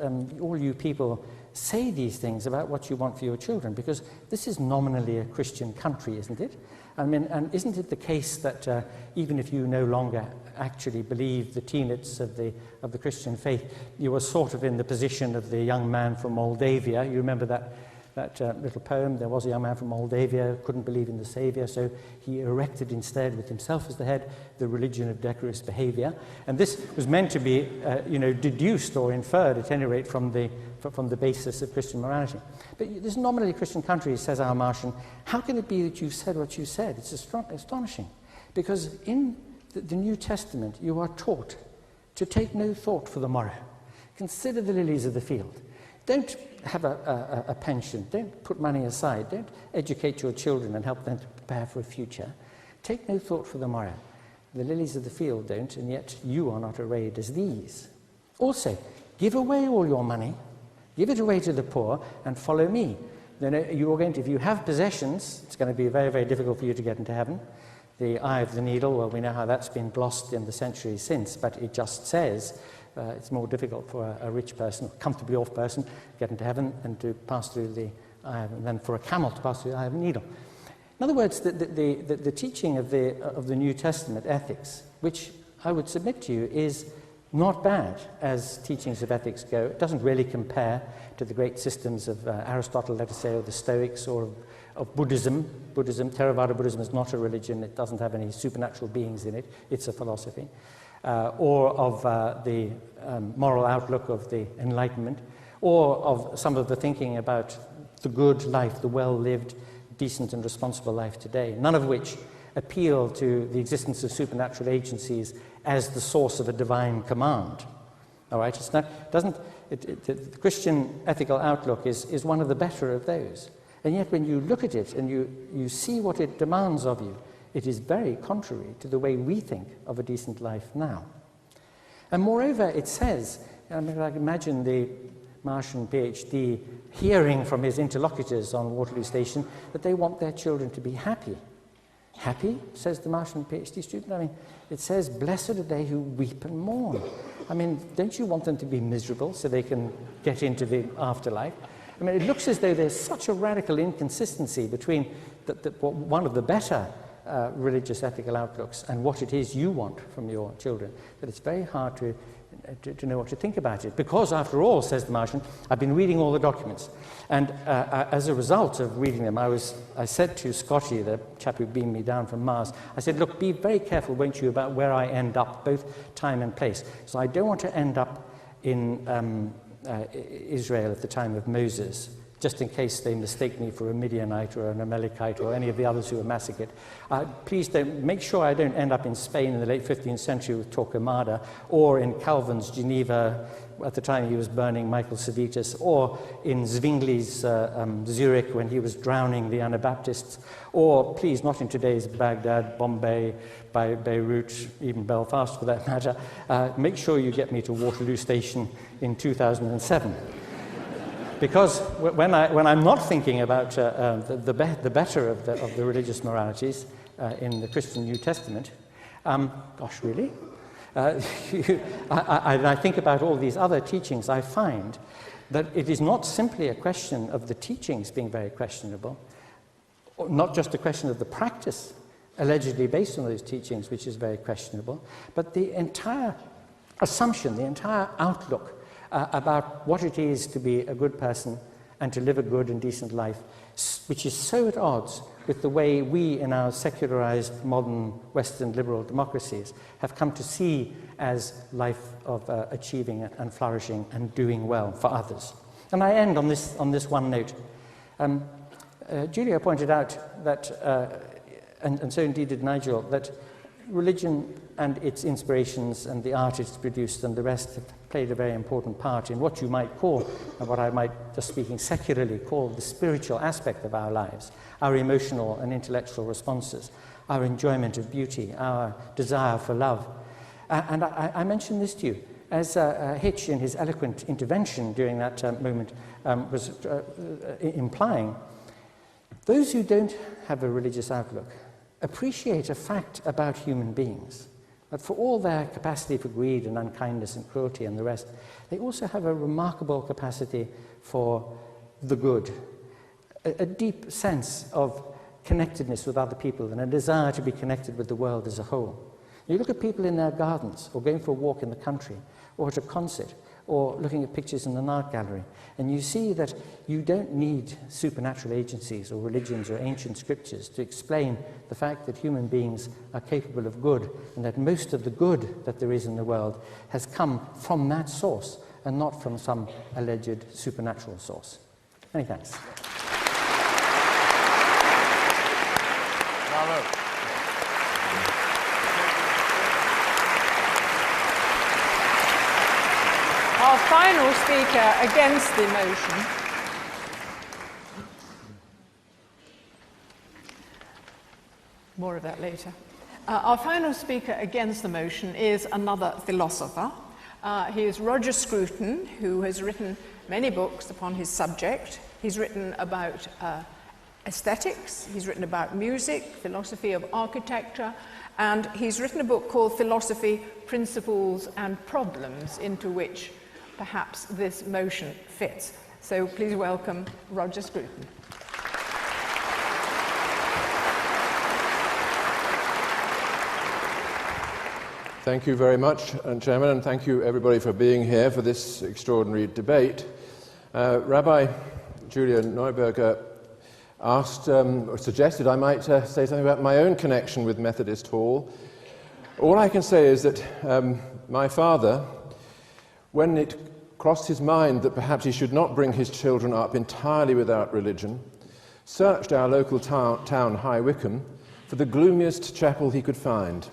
all you people say these things about what you want for your children, because this is nominally a Christian country, isn't it? I mean, and isn't it the case that even if you no longer actually believe the tenets of the Christian faith, you are sort of in the position of the young man from Moldavia? You remember that little poem? There was a young man from Moldavia, couldn't believe in the Saviour, so he erected instead, with himself as the head, the religion of decorous behaviour. And this was meant to be, deduced or inferred, at any rate, from the basis of Christian morality. But this nominally Christian country, says our Martian, how can it be that you've said what you said? It's astonishing. Because in the New Testament, you are taught to take no thought for the morrow. Consider the lilies of the field. Don't have a pension. Don't put money aside. Don't educate your children and help them to prepare for a future. Take no thought for the morrow. The lilies of the field don't, and yet you are not arrayed as these. Also, give away all your money, give it away to the poor, and follow me. Then if you have possessions, it's going to be very, very difficult for you to get into heaven. The eye of the needle, well, we know how that's been glossed in the centuries since, but it just says it's more difficult for a rich person, a comfortably off person, to get into heaven and to pass through the eye than for a camel to pass through the eye of a needle. In other words, the teaching of the New Testament ethics, which I would submit to you is not bad as teachings of ethics go. It doesn't really compare to the great systems of Aristotle, let us say, or the Stoics, or of Buddhism. Theravada Buddhism is not a religion. It doesn't have any supernatural beings in it. It's a philosophy. Or of the moral outlook of the Enlightenment, or of some of the thinking about the good life, the well-lived, decent and responsible life today, none of which appeal to the existence of supernatural agencies as the source of a divine command. All right, it's not, the Christian ethical outlook is one of the better of those. And yet when you look at it and you see what it demands of you, it is very contrary to the way we think of a decent life now. And moreover, it says, I mean, I can imagine the Martian PhD hearing from his interlocutors on Waterloo Station that they want their children to be happy. Happy, says the Martian PhD student. I mean, it says, blessed are they who weep and mourn. I mean, don't you want them to be miserable so they can get into the afterlife? I mean, it looks as though there's such a radical inconsistency between one of the better religious ethical outlooks and what it is you want from your children, that it's very hard to know what to think about it. Because, after all, says the Martian, I've been reading all the documents. And as a result of reading them, I said to Scotty, the chap who beamed me down from Mars, I said, look, be very careful, won't you, about where I end up, both time and place. So I don't want to end up in Israel at the time of Moses, just in case they mistake me for a Midianite or an Amalekite or any of the others who were massacred. Please don't, make sure I don't end up in Spain in the late 15th century with Torquemada, or in Calvin's Geneva at the time he was burning Michael Servetus, or in Zwingli's Zurich when he was drowning the Anabaptists, or please not in today's Baghdad, Bombay, Beirut, even Belfast for that matter. Make sure you get me to Waterloo Station in 2007. Because when I'm not thinking about the better of the religious moralities in the Christian New Testament, gosh, really? I think about all these other teachings, I find that it is not simply a question of the teachings being very questionable, or not just a question of the practice allegedly based on those teachings, which is very questionable, but the entire assumption, the entire outlook about what it is to be a good person and to live a good and decent life, which is so at odds with the way we in our secularized modern Western liberal democracies have come to see as life of achieving and flourishing and doing well for others. And I end on this one note. Julia pointed out that, and so indeed did Nigel, that religion and its inspirations and the art it's produced and the rest have played a very important part in what you might call, and what I might, just speaking secularly, call the spiritual aspect of our lives, our emotional and intellectual responses, our enjoyment of beauty, our desire for love. And I mention this to you, as Hitch, in his eloquent intervention during that moment, was implying, those who don't have a religious outlook appreciate a fact about human beings, that for all their capacity for greed and unkindness and cruelty and the rest, they also have a remarkable capacity for the good, a deep sense of connectedness with other people and a desire to be connected with the world as a whole. You look at people in their gardens, or going for a walk in the country, or at a concert, or looking at pictures in an art gallery, and you see that you don't need supernatural agencies or religions or ancient scriptures to explain the fact that human beings are capable of good, and that most of the good that there is in the world has come from that source and not from some alleged supernatural source. Many thanks. Bravo. Our final speaker against the motion more of that later. Our final speaker against the motion is another philosopher. He is Roger Scruton, who has written many books upon his subject. He's written about aesthetics, he's written about music, philosophy of architecture, and he's written a book called Philosophy, Principles and Problems, into which perhaps this motion fits. So please welcome Roger Scruton. Thank you very much, Chairman, and thank you everybody for being here for this extraordinary debate. Rabbi Julia Neuberger asked, or suggested I might say something about my own connection with Methodist Hall. All I can say is that my father, when it crossed his mind that perhaps he should not bring his children up entirely without religion, searched our local town, High Wycombe, for the gloomiest chapel he could find.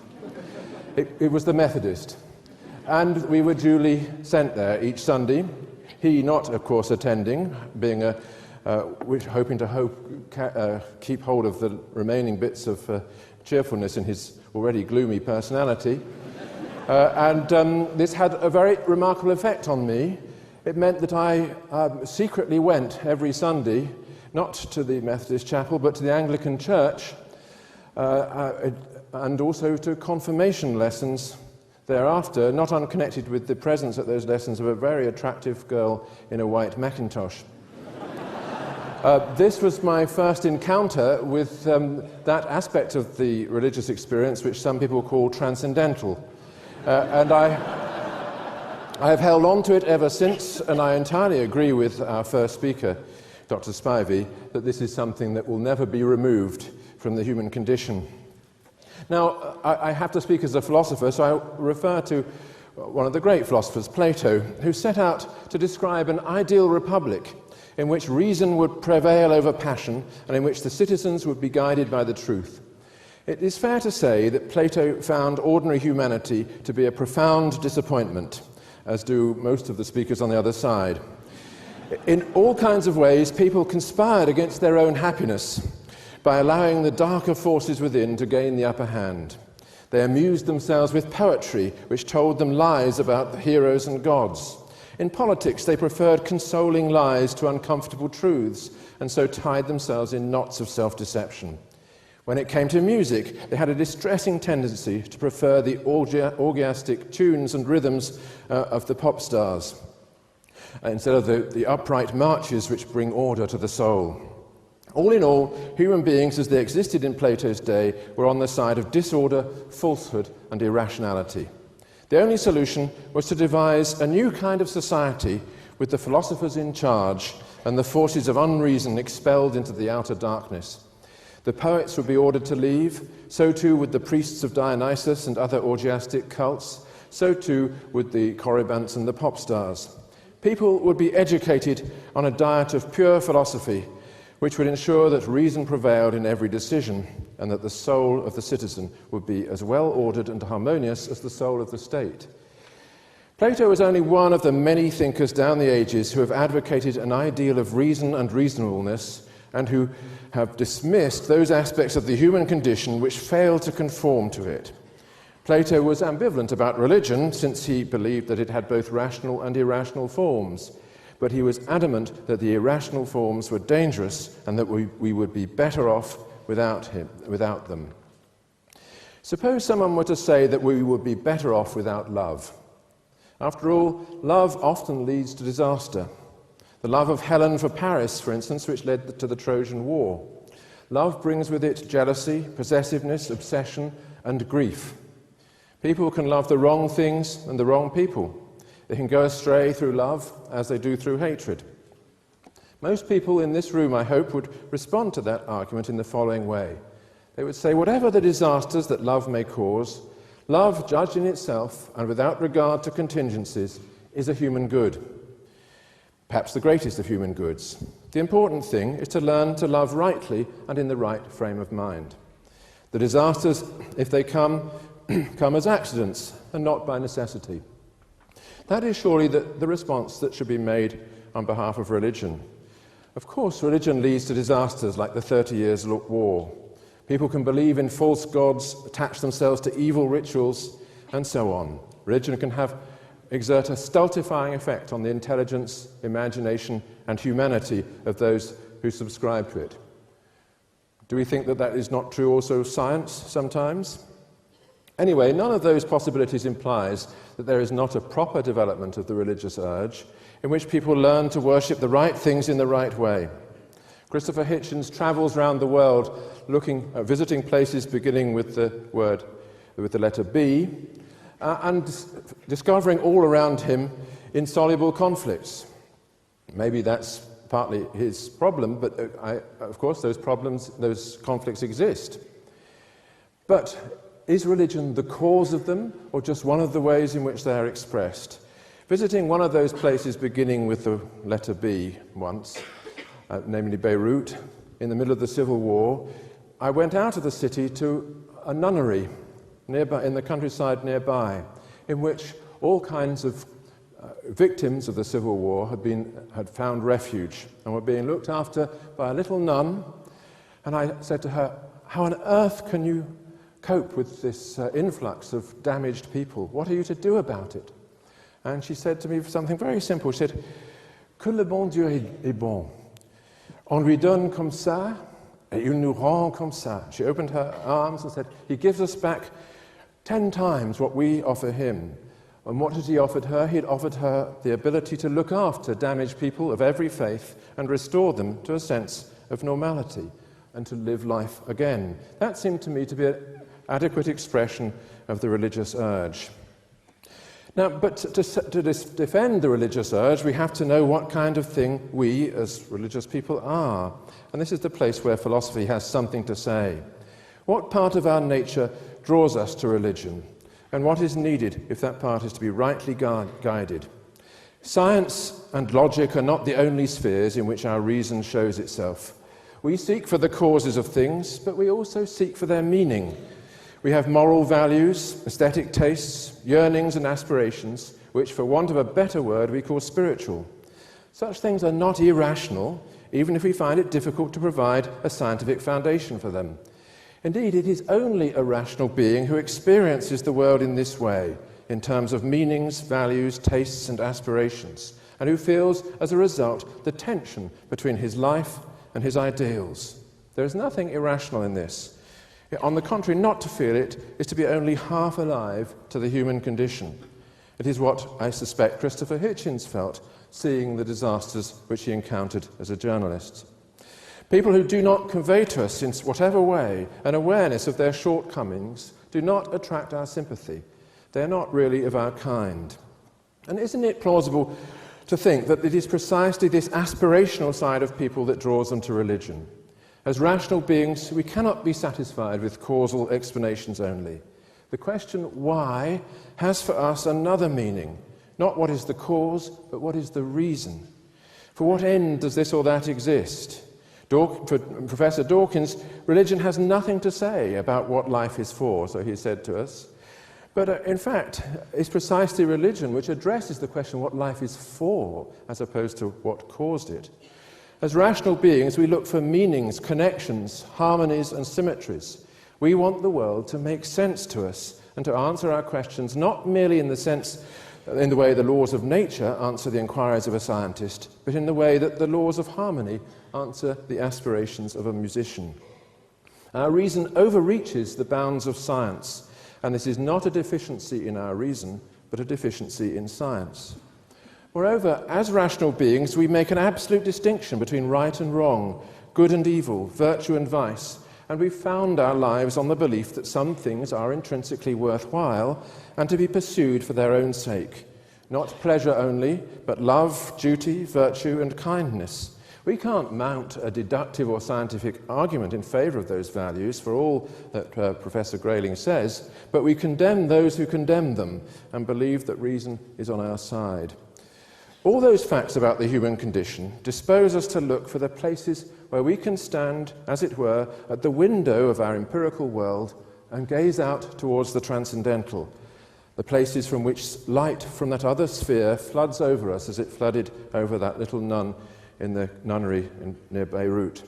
It was the Methodist, and we were duly sent there each Sunday. He not, of course, attending, being hoping to keep hold of the remaining bits of cheerfulness in his already gloomy personality. This had a very remarkable effect on me. It meant that I secretly went every Sunday, not to the Methodist chapel, but to the Anglican church, and also to confirmation lessons thereafter, not unconnected with the presence at those lessons of a very attractive girl in a white Macintosh. This was my first encounter with that aspect of the religious experience which some people call transcendental. And I have held on to it ever since, and I entirely agree with our first speaker, Dr. Spivey, that this is something that will never be removed from the human condition. Now, I have to speak as a philosopher, so I refer to one of the great philosophers, Plato, who set out to describe an ideal republic in which reason would prevail over passion and in which the citizens would be guided by the truth. It is fair to say that Plato found ordinary humanity to be a profound disappointment, as do most of the speakers on the other side. In all kinds of ways, people conspired against their own happiness by allowing the darker forces within to gain the upper hand. They amused themselves with poetry, which told them lies about the heroes and gods. In politics, they preferred consoling lies to uncomfortable truths, and so tied themselves in knots of self-deception. When it came to music, they had a distressing tendency to prefer the orgiastic tunes and rhythms of the pop stars, instead of the upright marches which bring order to the soul. All in all, human beings as they existed in Plato's day were on the side of disorder, falsehood, and irrationality. The only solution was to devise a new kind of society with the philosophers in charge and the forces of unreason expelled into the outer darkness. The poets would be ordered to leave, so too would the priests of Dionysus and other orgiastic cults, so too would the Corybants and the pop stars. People would be educated on a diet of pure philosophy, which would ensure that reason prevailed in every decision, and that the soul of the citizen would be as well ordered and harmonious as the soul of the state. Plato is only one of the many thinkers down the ages who have advocated an ideal of reason and reasonableness, and who have dismissed those aspects of the human condition which fail to conform to it. Plato was ambivalent about religion, since he believed that it had both rational and irrational forms, but he was adamant that the irrational forms were dangerous and that we would be better off without them. Suppose someone were to say that we would be better off without love. After all, love often leads to disaster. The love of Helen for Paris, for instance, which led to the Trojan War. Love brings with it jealousy, possessiveness, obsession, and grief. People can love the wrong things and the wrong people. They can go astray through love as they do through hatred. Most people in this room, I hope, would respond to that argument in the following way. They would say, whatever the disasters that love may cause, love, judged in itself and without regard to contingencies, is a human good. Perhaps the greatest of human goods. The important thing is to learn to love rightly and in the right frame of mind. The disasters, if they come, come as accidents and not by necessity. That is surely the response that should be made on behalf of religion. Of course, religion leads to disasters like the 30 Years' War. People can believe in false gods, attach themselves to evil rituals, and so on. Religion can exert a stultifying effect on the intelligence, imagination, and humanity of those who subscribe to it. Do we think that that is not true also of science sometimes? Anyway, none of those possibilities implies that there is not a proper development of the religious urge in which people learn to worship the right things in the right way. Christopher Hitchens travels around the world visiting places beginning with the letter B, and discovering all around him insoluble conflicts. Maybe that's partly his problem, but of course those conflicts exist. But is religion the cause of them, or just one of the ways in which they are expressed? Visiting one of those places beginning with the letter B once, namely Beirut, in the middle of the Civil War, I went out of the city to a nunnery nearby, in the countryside nearby, in which all kinds of victims of the Civil War had found refuge and were being looked after by a little nun. And I said to her, how on earth can you cope with this influx of damaged people? What are you to do about it? And she said to me something very simple. She said, que le bon Dieu est bon. On lui donne comme ça, et il nous rend comme ça. She opened her arms and said, he gives us back 10 times what we offer him. And what had he offered her? He had offered her the ability to look after damaged people of every faith and restore them to a sense of normality and to live life again. That seemed to me to be an adequate expression of the religious urge. Now, but to defend the religious urge, we have to know what kind of thing we, as religious people, are. And this is the place where philosophy has something to say. What part of our nature draws us to religion? And what is needed if that part is to be rightly guided? Science and logic are not the only spheres in which our reason shows itself. We seek for the causes of things, but we also seek for their meaning. We have moral values, aesthetic tastes, yearnings and aspirations, which, for want of a better word, we call spiritual. Such things are not irrational, even if we find it difficult to provide a scientific foundation for them. Indeed, it is only a rational being who experiences the world in this way, in terms of meanings, values, tastes, and aspirations, and who feels, as a result, the tension between his life and his ideals. There is nothing irrational in this. On the contrary, not to feel it is to be only half alive to the human condition. It is what I suspect Christopher Hitchens felt, seeing the disasters which he encountered as a journalist. People who do not convey to us, in whatever way, an awareness of their shortcomings do not attract our sympathy. They are not really of our kind. And isn't it plausible to think that it is precisely this aspirational side of people that draws them to religion? As rational beings, we cannot be satisfied with causal explanations only. The question why has for us another meaning. Not what is the cause, but what is the reason. For what end does this or that exist? For Professor Dawkins, religion has nothing to say about what life is for, so he said to us. But in fact, it's precisely religion which addresses the question what life is for, as opposed to what caused it. As rational beings, we look for meanings, connections, harmonies, and symmetries. We want the world to make sense to us and to answer our questions not merely in the way the laws of nature answer the inquiries of a scientist, but in the way that the laws of harmony answer the aspirations of a musician. Our reason overreaches the bounds of science, and this is not a deficiency in our reason, but a deficiency in science. Moreover, as rational beings, we make an absolute distinction between right and wrong, good and evil, virtue and vice, and we found our lives on the belief that some things are intrinsically worthwhile and to be pursued for their own sake. Not pleasure only, but love, duty, virtue, and kindness. We can't mount a deductive or scientific argument in favour of those values, for all that Professor Grayling says, but we condemn those who condemn them and believe that reason is on our side. All those facts about the human condition dispose us to look for the places where we can stand, as it were, at the window of our empirical world and gaze out towards the transcendental, the places from which light from that other sphere floods over us as it flooded over that little nun in the nunnery near Beirut.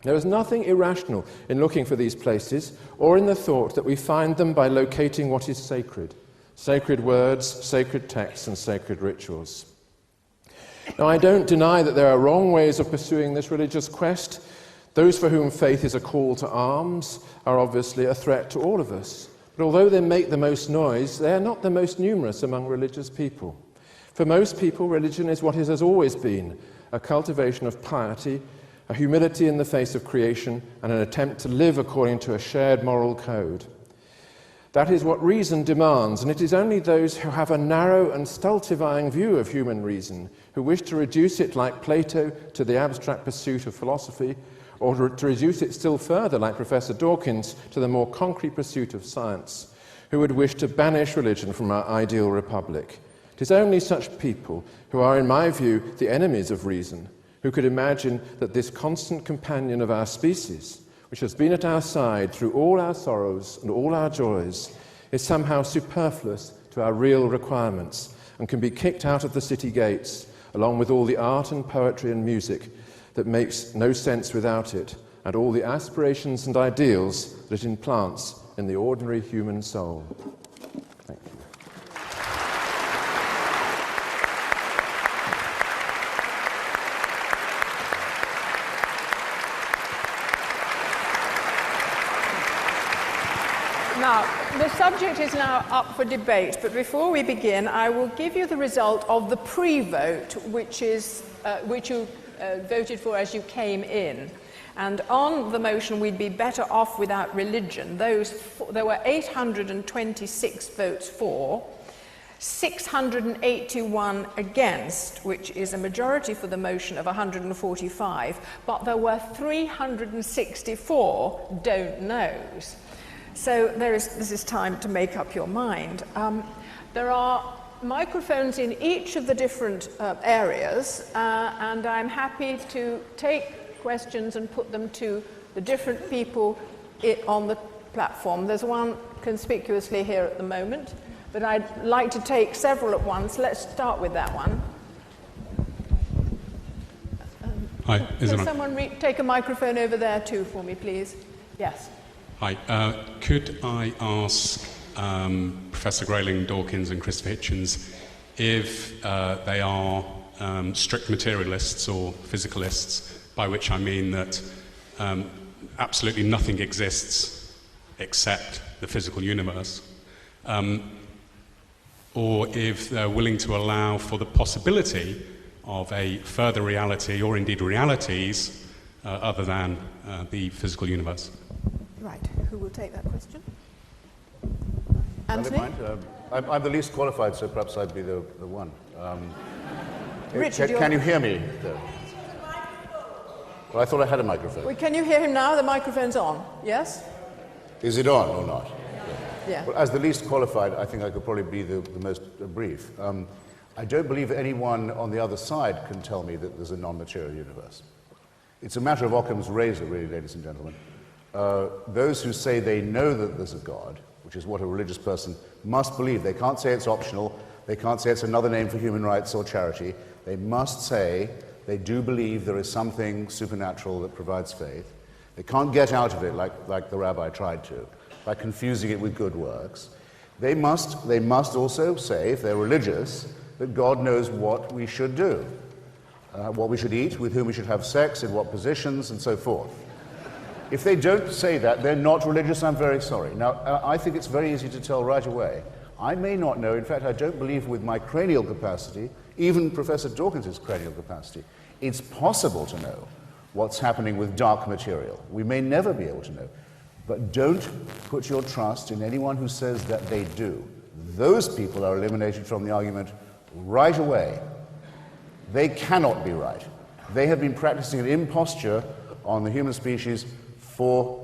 There is nothing irrational in looking for these places or in the thought that we find them by locating what is sacred, sacred words, sacred texts, and sacred rituals. Now, I don't deny that there are wrong ways of pursuing this religious quest. Those for whom faith is a call to arms are obviously a threat to all of us. But although they make the most noise, they are not the most numerous among religious people. For most people, religion is what it has always been, a cultivation of piety, a humility in the face of creation, and an attempt to live according to a shared moral code. That is what reason demands, and it is only those who have a narrow and stultifying view of human reason, who wish to reduce it like Plato to the abstract pursuit of philosophy, or to reduce it still further like Professor Dawkins to the more concrete pursuit of science, who would wish to banish religion from our ideal republic. It is only such people who are, in my view, the enemies of reason, who could imagine that this constant companion of our species, which has been at our side through all our sorrows and all our joys, is somehow superfluous to our real requirements and can be kicked out of the city gates, along with all the art and poetry and music that makes no sense without it, and all the aspirations and ideals that it implants in the ordinary human soul. Thank you. Now, the subject is now up for debate, but before we begin, I will give you the result of the pre-vote, which you voted for as you came in. And on the motion, we'd be better off without religion. There were 826 votes for, 681 against, which is a majority for the motion of 145, but there were 364 don't knows. So this is time to make up your mind. There are microphones in each of the different areas, and I'm happy to take questions and put them to the different people on the platform. There's one conspicuously here at the moment, but I'd like to take several at once. Let's start with that one. Hi, can someone take a microphone over there too for me, please? Yes. Hi, could I ask Professor Grayling, Dawkins and Christopher Hitchens if they are strict materialists or physicalists, by which I mean that absolutely nothing exists except the physical universe, or if they're willing to allow for the possibility of a further reality, or indeed realities, other than the physical universe. Right. Who will take that question? Anthony? I'm the least qualified, so perhaps I'd be the one. Richard, can you hear me, though? Well, I thought I had a microphone. Well, can you hear him now? The microphone's on, yes? Is it on or not? Yeah. Well, as the least qualified, I think I could probably be the most brief. I don't believe anyone on the other side can tell me that there's a non-material universe. It's a matter of Occam's razor, really, ladies and gentlemen. Those who say they know that there's a God, which is what a religious person must believe. They can't say it's optional. They can't say it's another name for human rights or charity. They must say they do believe there is something supernatural that provides faith. They can't get out of it like the rabbi tried to, by confusing it with good works. They must also say, if they're religious, that God knows what we should do, what we should eat, with whom we should have sex, in what positions, and so forth. If they don't say that, they're not religious. I'm very sorry. Now, I think it's very easy to tell right away. I may not know, in fact, I don't believe with my cranial capacity, even Professor Dawkins' cranial capacity, it's possible to know what's happening with dark material. We may never be able to know. But don't put your trust in anyone who says that they do. Those people are eliminated from the argument right away. They cannot be right. They have been practicing an imposture on the human species for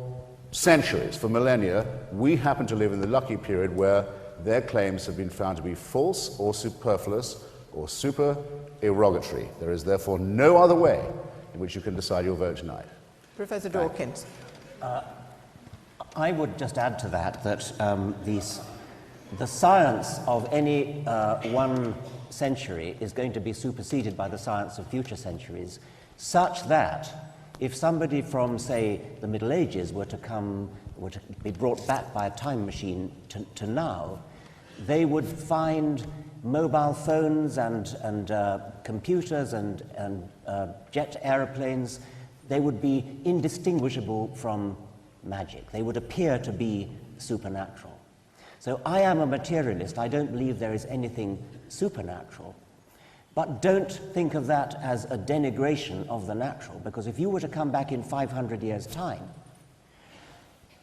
centuries, for millennia. We happen to live in the lucky period where their claims have been found to be false or superfluous or super-erogatory. There is therefore no other way in which you can decide your vote tonight. Professor Dawkins. I would just add to that the science of any one century is going to be superseded by the science of future centuries, such that if somebody from, say, the Middle Ages were to be brought back by a time machine to now, they would find mobile phones and computers and jet aeroplanes. They would be indistinguishable from magic. They would appear to be supernatural. So I am a materialist. I don't believe there is anything supernatural. But don't think of that as a denigration of the natural, because if you were to come back in 500 years' time,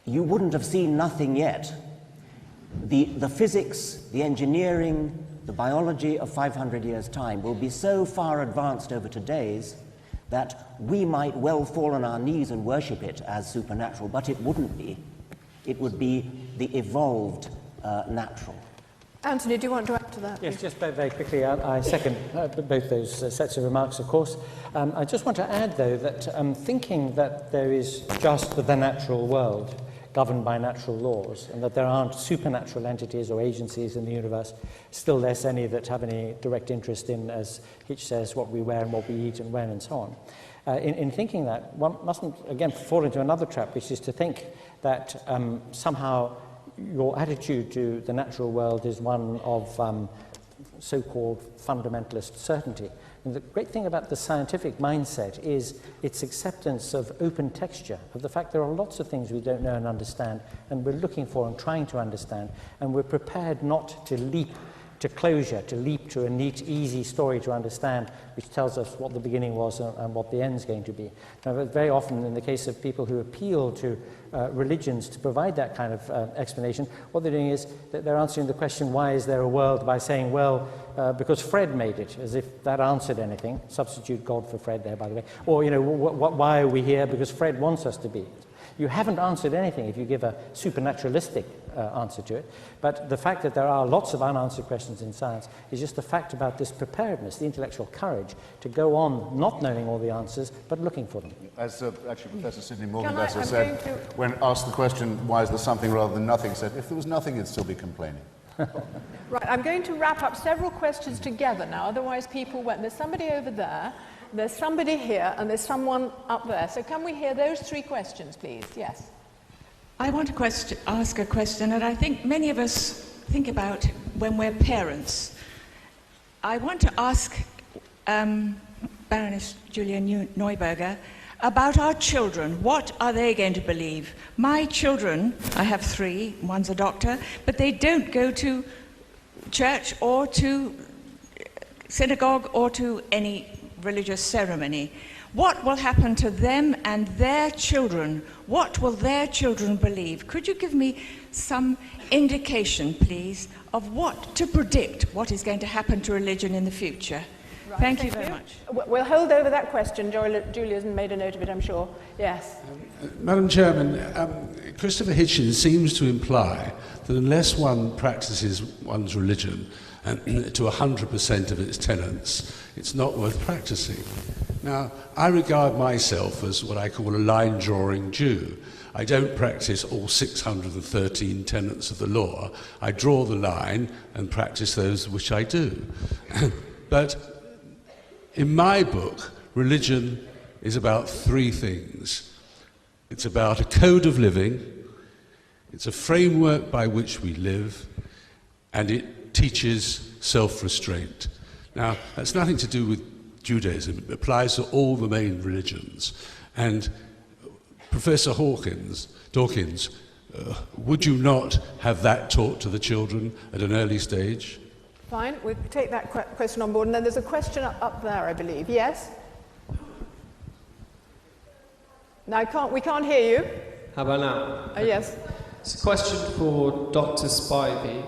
you wouldn't have seen nothing yet. The physics, the engineering, the biology of 500 years' time will be so far advanced over today's that we might well fall on our knees and worship it as supernatural, but it wouldn't be. It would be the evolved natural. Anthony, do you want to add to that? Yes, just very quickly, I second both those sets of remarks, of course. I just want to add, though, that thinking that there is just the natural world governed by natural laws, and that there aren't supernatural entities or agencies in the universe, still less any that have any direct interest in, as Hitch says, what we wear and what we eat and when and so on. In thinking that, one mustn't, again, fall into another trap, which is to think that somehow your attitude to the natural world is one of so-called fundamentalist certainty. And the great thing about the scientific mindset is its acceptance of open texture, of the fact there are lots of things we don't know and understand, and we're looking for and trying to understand, and we're prepared not to leap to closure, to leap to a neat, easy story to understand, which tells us what the beginning was and what the end's going to be. Now, very often, in the case of people who appeal to religions to provide that kind of explanation, what they're doing is that they're answering the question, why is there a world, by saying, well, because Fred made it, as if that answered anything. Substitute God for Fred there, by the way. Or, you know, why are we here? Because Fred wants us to be. You haven't answered anything if you give a supernaturalistic answer to it. But the fact that there are lots of unanswered questions in science is just the fact about this preparedness, the intellectual courage to go on not knowing all the answers, but looking for them. As actually Professor Sidney Morgenbesser said, when asked the question, why is there something rather than nothing, said, if there was nothing, you'd still be complaining. Right, I'm going to wrap up several questions together now, otherwise people won't. There's somebody over there, there's somebody here, and there's someone up there. So can we hear those three questions, please? Yes. I want to ask a question that I think many of us think about when we're parents. I want to ask Baroness Julia Neuberger about our children. What are they going to believe? My children, I have 3, one's a doctor, but they don't go to church or to synagogue or to any religious ceremony. What will happen to them and their children? What will their children believe? Could you give me some indication, please, of what to predict what is going to happen to religion in the future? Right, thank you very much. We'll hold over that question. Julia's made a note of it, I'm sure. Yes. Madam Chairman, Christopher Hitchens seems to imply that unless one practices one's religion to 100% of its tenets, it's not worth practicing. Now, I regard myself as what I call a line-drawing Jew. I don't practice all 613 tenets of the law. I draw the line and practice those which I do. But in my book, religion is about 3 things. It's about a code of living, it's a framework by which we live, and it teaches self-restraint. Now, that's nothing to do with Judaism. It applies to all the main religions. And Professor Dawkins, would you not have that taught to the children at an early stage? Fine, we'll take that question on board. And then there's a question up there, I believe. Yes? No, we can't hear you. How about now? Yes. It's a question for Dr. Spivey.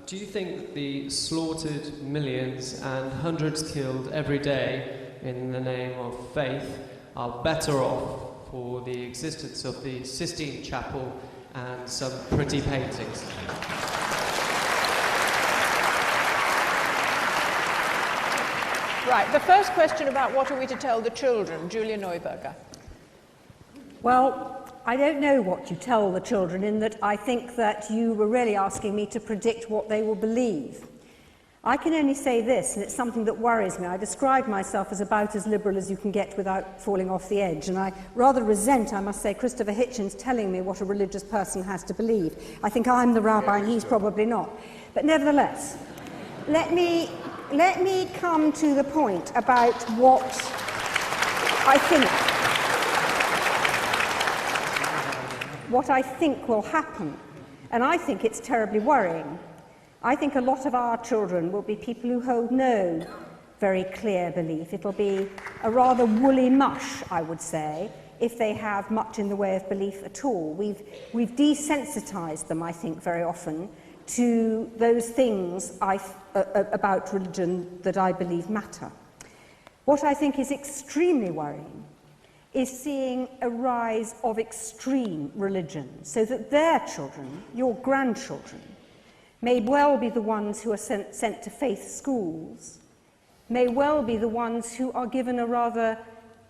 Do you think the slaughtered millions and hundreds killed every day in the name of faith are better off for the existence of the Sistine Chapel and some pretty paintings? Right, the first question about what are we to tell the children, Julia Neuberger. Well, I don't know what you tell the children, in that I think that you were really asking me to predict what they will believe. I can only say this, and it's something that worries me. I describe myself as about as liberal as you can get without falling off the edge, and I rather resent, I must say, Christopher Hitchens telling me what a religious person has to believe. I think I'm the rabbi and he's probably not. But nevertheless, let me come to the point about what I think will happen. And I think it's terribly worrying. I think a lot of our children will be people who hold no very clear belief. It'll be a rather woolly mush, I would say, if they have much in the way of belief at all. We've desensitized them, I think, very often to those things about religion that I believe matter. What I think is extremely worrying is seeing a rise of extreme religion, so that their children, your grandchildren, may well be the ones who are sent to faith schools, may well be the ones who are given a rather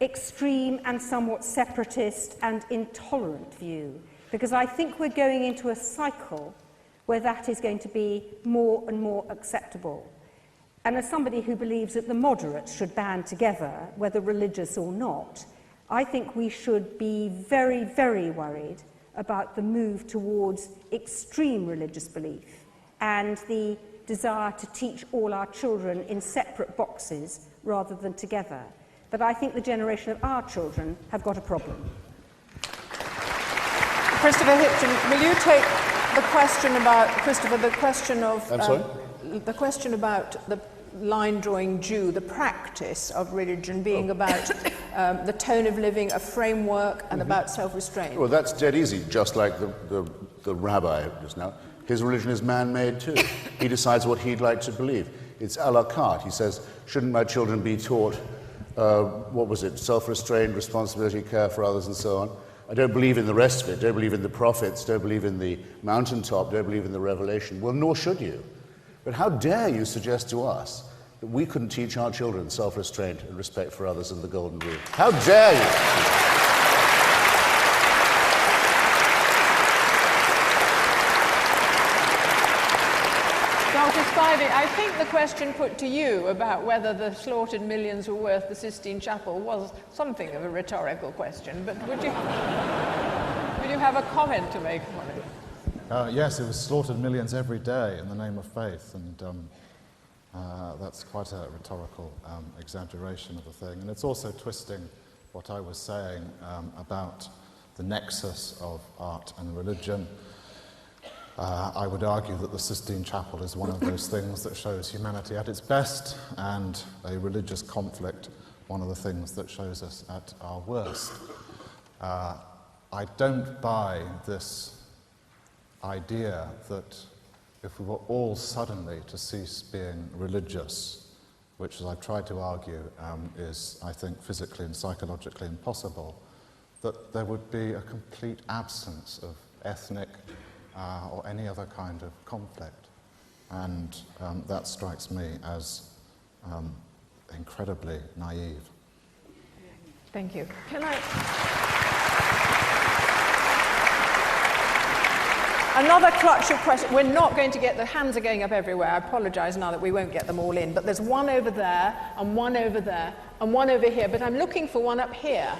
extreme and somewhat separatist and intolerant view, because I think we're going into a cycle where that is going to be more and more acceptable. And as somebody who believes that the moderates should band together, whether religious or not, I think we should be very, very worried about the move towards extreme religious belief and the desire to teach all our children in separate boxes rather than together. But I think the generation of our children have got a problem. Christopher Hitchens, will you take the question about, Christopher, the question of... I'm sorry? The question about the line-drawing Jew, the practice of religion being about the tone of living, a framework, and about self-restraint. Well, that's dead easy, just like the rabbi just now. His religion is man-made too. He decides what he'd like to believe. It's a la carte. He says, shouldn't my children be taught, self-restraint, responsibility, care for others, and so on? I don't believe in the rest of it, don't believe in the prophets, don't believe in the mountaintop, don't believe in the revelation. Well, nor should you. But how dare you suggest to us that we couldn't teach our children self-restraint and respect for others and the golden rule? How dare you? I think the question put to you about whether the slaughtered millions were worth the Sistine Chapel was something of a rhetorical question, but would you have a comment to make on it? Yes, it was slaughtered millions every day in the name of faith, and that's quite a rhetorical exaggeration of the thing. And it's also twisting what I was saying about the nexus of art and religion. I would argue that the Sistine Chapel is one of those things that shows humanity at its best, and a religious conflict one of the things that shows us at our worst. I don't buy this idea that if we were all suddenly to cease being religious, which, as I've tried to argue, is, I think, physically and psychologically impossible, that there would be a complete absence of ethnic or any other kind of conflict. And that strikes me as incredibly naive. Thank you. Can I... Another clutch of questions. We're not going to get, the hands are going up everywhere. I apologise now that we won't get them all in, but there's one over there, and one over there, and one over here, but I'm looking for one up here.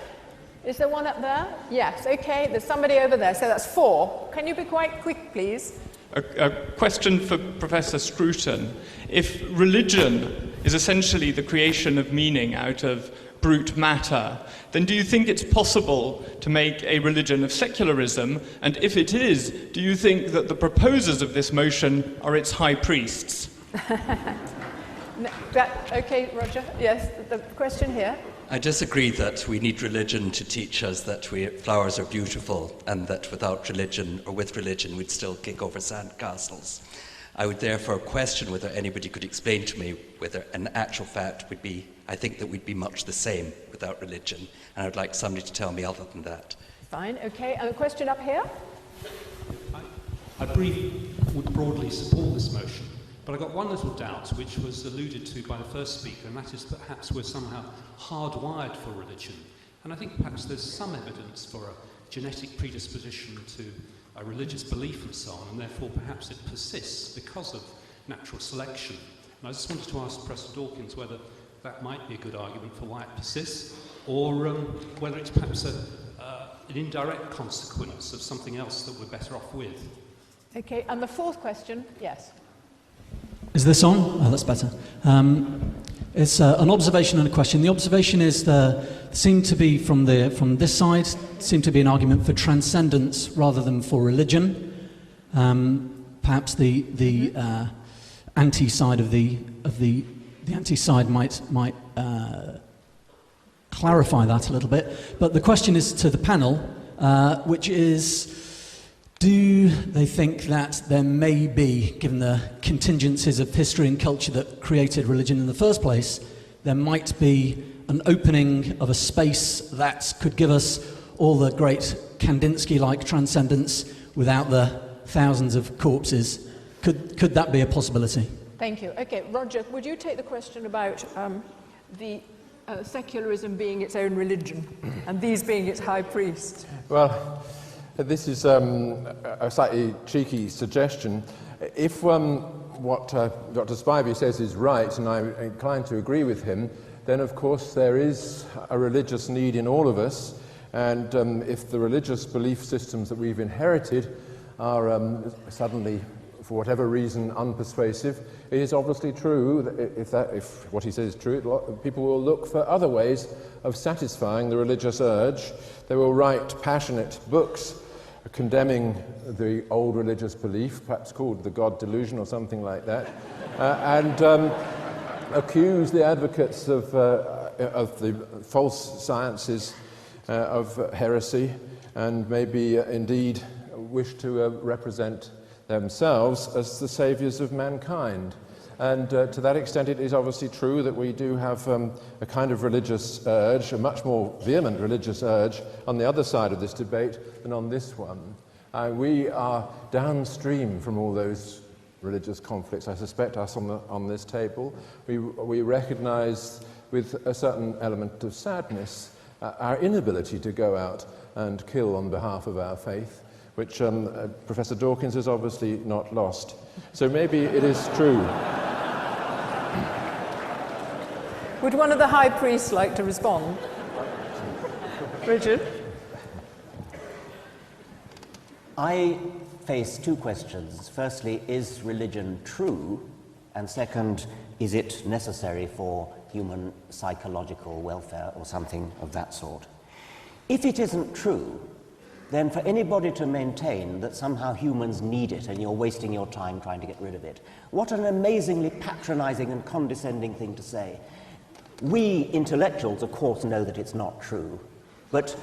Is there one up there? Yes, okay, there's somebody over there, so that's 4. Can you be quite quick, please? A question for Professor Scruton. If religion is essentially the creation of meaning out of brute matter, then do you think it's possible to make a religion of secularism? And if it is, do you think that the proposers of this motion are its high priests? Okay, Roger, yes, the question here. I disagree that we need religion to teach us that flowers are beautiful, and that without religion, or with religion, we'd still kick over sandcastles. I would therefore question whether anybody could explain to me whether an actual fact would be, I think that we'd be much the same without religion, and I would like somebody to tell me other than that. Fine, okay, and a question up here? I would broadly support this motion. But I got one little doubt, which was alluded to by the first speaker, and that is that perhaps we're somehow hardwired for religion. And I think perhaps there's some evidence for a genetic predisposition to a religious belief and so on, and therefore perhaps it persists because of natural selection. And I just wanted to ask Professor Dawkins whether that might be a good argument for why it persists, or whether it's perhaps an indirect consequence of something else that we're better off with. Okay, and the 4th question, yes. Is this on? Oh, that's better. It's an observation and a question. The observation is seemed to be from this side seemed to be an argument for transcendence rather than for religion. Perhaps the anti-side of the anti-side might clarify that a little bit. But the question is to the panel, which is: do they think that there may be, given the contingencies of history and culture that created religion in the first place, there might be an opening of a space that could give us all the great Kandinsky-like transcendence without the thousands of corpses? Could that be a possibility? Thank you. Okay, Roger, would you take the question about the secularism being its own religion and these being its high priests? Well, this is a slightly cheeky suggestion. If what Dr. Spivey says is right, and I'm inclined to agree with him, then of course there is a religious need in all of us, and if the religious belief systems that we've inherited are suddenly, for whatever reason, unpersuasive, it is obviously true that if what he says is true, people will look for other ways of satisfying the religious urge. They will write passionate books condemning the old religious belief, perhaps called the God delusion or something like that, and accuse the advocates of the false sciences of heresy, and maybe indeed wish to represent themselves as the saviours of mankind. And to that extent, it is obviously true that we do have a kind of religious urge, a much more vehement religious urge on the other side of this debate than on this one. We are downstream from all those religious conflicts, I suspect, us on this table. We recognize with a certain element of sadness our inability to go out and kill on behalf of our faith, which Professor Dawkins has obviously not lost. So maybe it is true. Would one of the high priests like to respond? Richard? I face two questions. Firstly, is religion true? And second, is it necessary for human psychological welfare or something of that sort? If it isn't true, then for anybody to maintain that somehow humans need it and you're wasting your time trying to get rid of it, what an amazingly patronizing and condescending thing to say. We intellectuals, of course, know that it's not true, but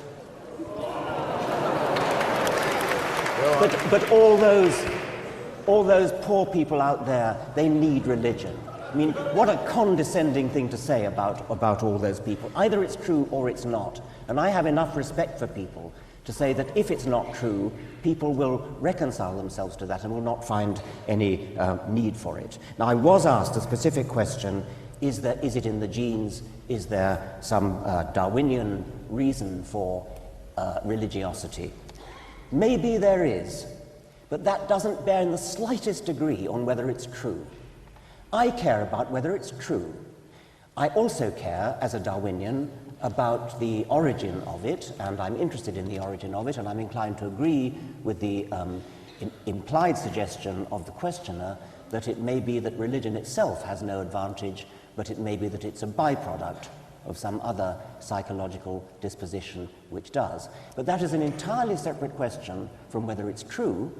all those poor people out there, they need religion. I mean, what a condescending thing to say about all those people. Either it's true or it's not. And I have enough respect for people to say that if it's not true, people will reconcile themselves to that and will not find any need for it. Now, I was asked a specific question, is it in the genes? Is there some Darwinian reason for religiosity? Maybe there is, but that doesn't bear in the slightest degree on whether it's true. I care about whether it's true. I also care, as a Darwinian, about the origin of it, and I'm interested in the origin of it, and I'm inclined to agree with the implied suggestion of the questioner that it may be that religion itself has no advantage, but it may be that it's a byproduct of some other psychological disposition which does. But that is an entirely separate question from whether it's true,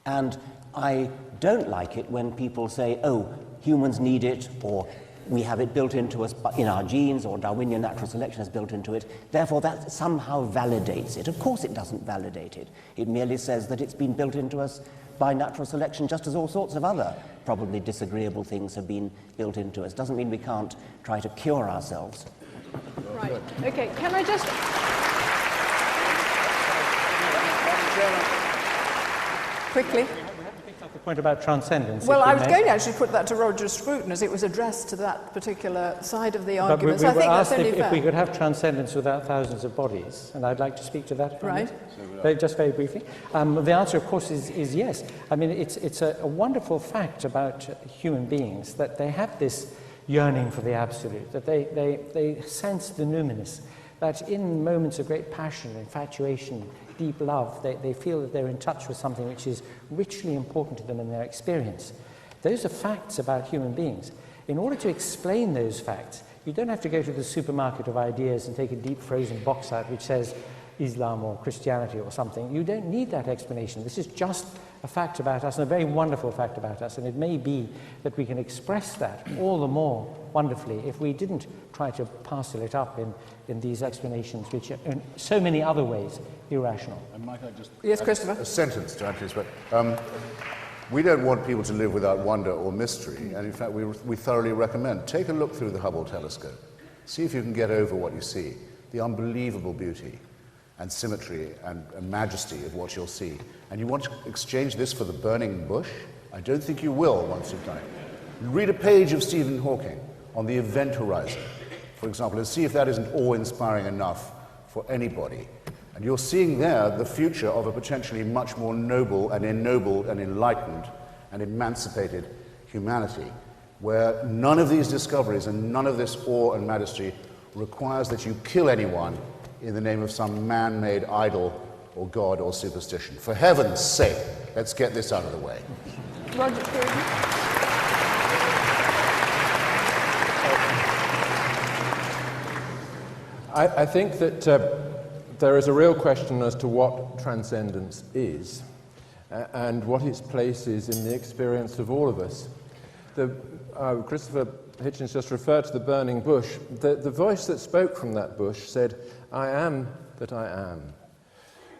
and I don't like it when people say, oh, humans need it, or we have it built into us in our genes, or Darwinian natural selection has built into it, therefore that somehow validates it. Of course it doesn't validate it. It merely says that it's been built into us by natural selection, just as all sorts of other probably disagreeable things have been built into us. Doesn't mean we can't try to cure ourselves. Right. Okay, can I just... Quickly. The point about transcendence. Well, I was going to actually put that to Roger Scruton as it was addressed to that particular side of the argument. But we so I think were that's asked only fair. if we could have transcendence without thousands of bodies, and I'd like to speak to that. Right. Just very briefly. The answer, of course, is yes. I mean, it's a wonderful fact about human beings that they have this yearning for the absolute, that they sense the numinous, that in moments of great passion, infatuation, deep love, they feel that they're in touch with something which is richly important to them in their experience. Those are facts about human beings. In order to explain those facts, you don't have to go to the supermarket of ideas and take a deep frozen box out which says Islam or Christianity or something. You don't need that explanation. This is just a fact about us, and a very wonderful fact about us, and it may be that we can express that all the more wonderfully if we didn't try to parcel it up in these explanations, which are in so many other ways irrational. And might I just yes, Christopher? A sentence to add to this. We don't want people to live without wonder or mystery, and in fact we thoroughly recommend, take a look through the Hubble telescope. See if you can get over what you see, the unbelievable beauty and symmetry and majesty of what you'll see. And you want to exchange this for the burning bush? I don't think you will once you've done it. Read a page of Stephen Hawking on the event horizon, for example, and see if that isn't awe-inspiring enough for anybody. And you're seeing there the future of a potentially much more noble and ennobled and enlightened and emancipated humanity, where none of these discoveries and none of this awe and majesty requires that you kill anyone in the name of some man-made idol or god or superstition. For heaven's sake, let's get this out of the way. Roger, I think that there is a real question as to what transcendence is and what its place is in the experience of all of us. Christopher Hitchens just referred to the burning bush. The voice that spoke from that bush said, "I am that I am."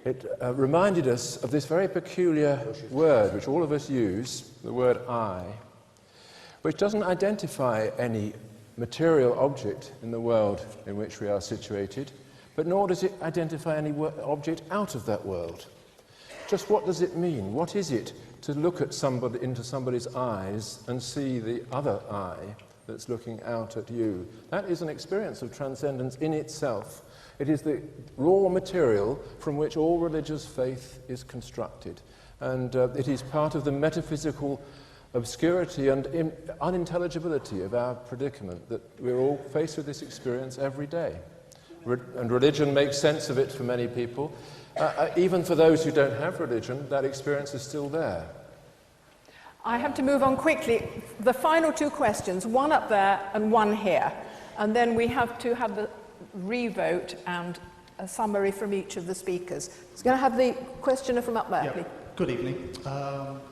It reminded us of this very peculiar word which all of us use, the word I, which doesn't identify any material object in the world in which we are situated, but nor does it identify any object out of that world. Just what does it mean? What is it to look at somebody, into somebody's eyes and see the other eye that's looking out at you? That is an experience of transcendence in itself. It is the raw material from which all religious faith is constructed. And it is part of the metaphysical obscurity and unintelligibility of our predicament that we're all faced with this experience every day. And religion makes sense of it for many people. Even for those who don't have religion, that experience is still there. I have to move on quickly. The final two questions, one up there and one here. And then we have to have the revote and a summary from each of the speakers. It's going to have the questioner from up there, please. Good evening.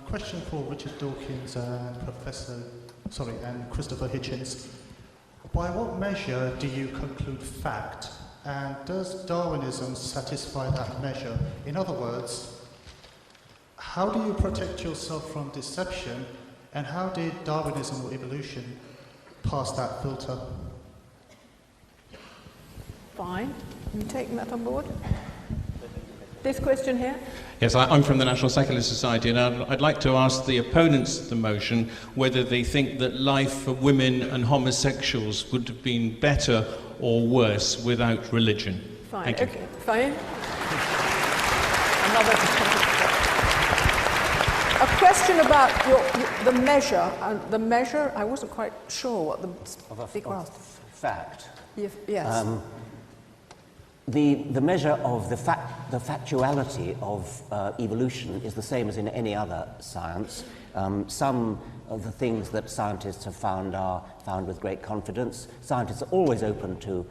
Question for Richard Dawkins and and Christopher Hitchens. By what measure do you conclude fact? And does Darwinism satisfy that measure? In other words, how do you protect yourself from deception, and how did Darwinism or evolution pass that filter? Fine. Are you taking that on board? This question here? Yes, I'm from the National Secular Society, and I'd like to ask the opponents of the motion whether they think that life for women and homosexuals would have been better or worse without religion. Fine. Thank you. Okay. Fine. A question about the measure. The measure, I wasn't quite sure what the speaker asked. Fact. Yes. The measure of the factuality of evolution is the same as in any other science. Some of the things that scientists have found are found with great confidence. Scientists are always open to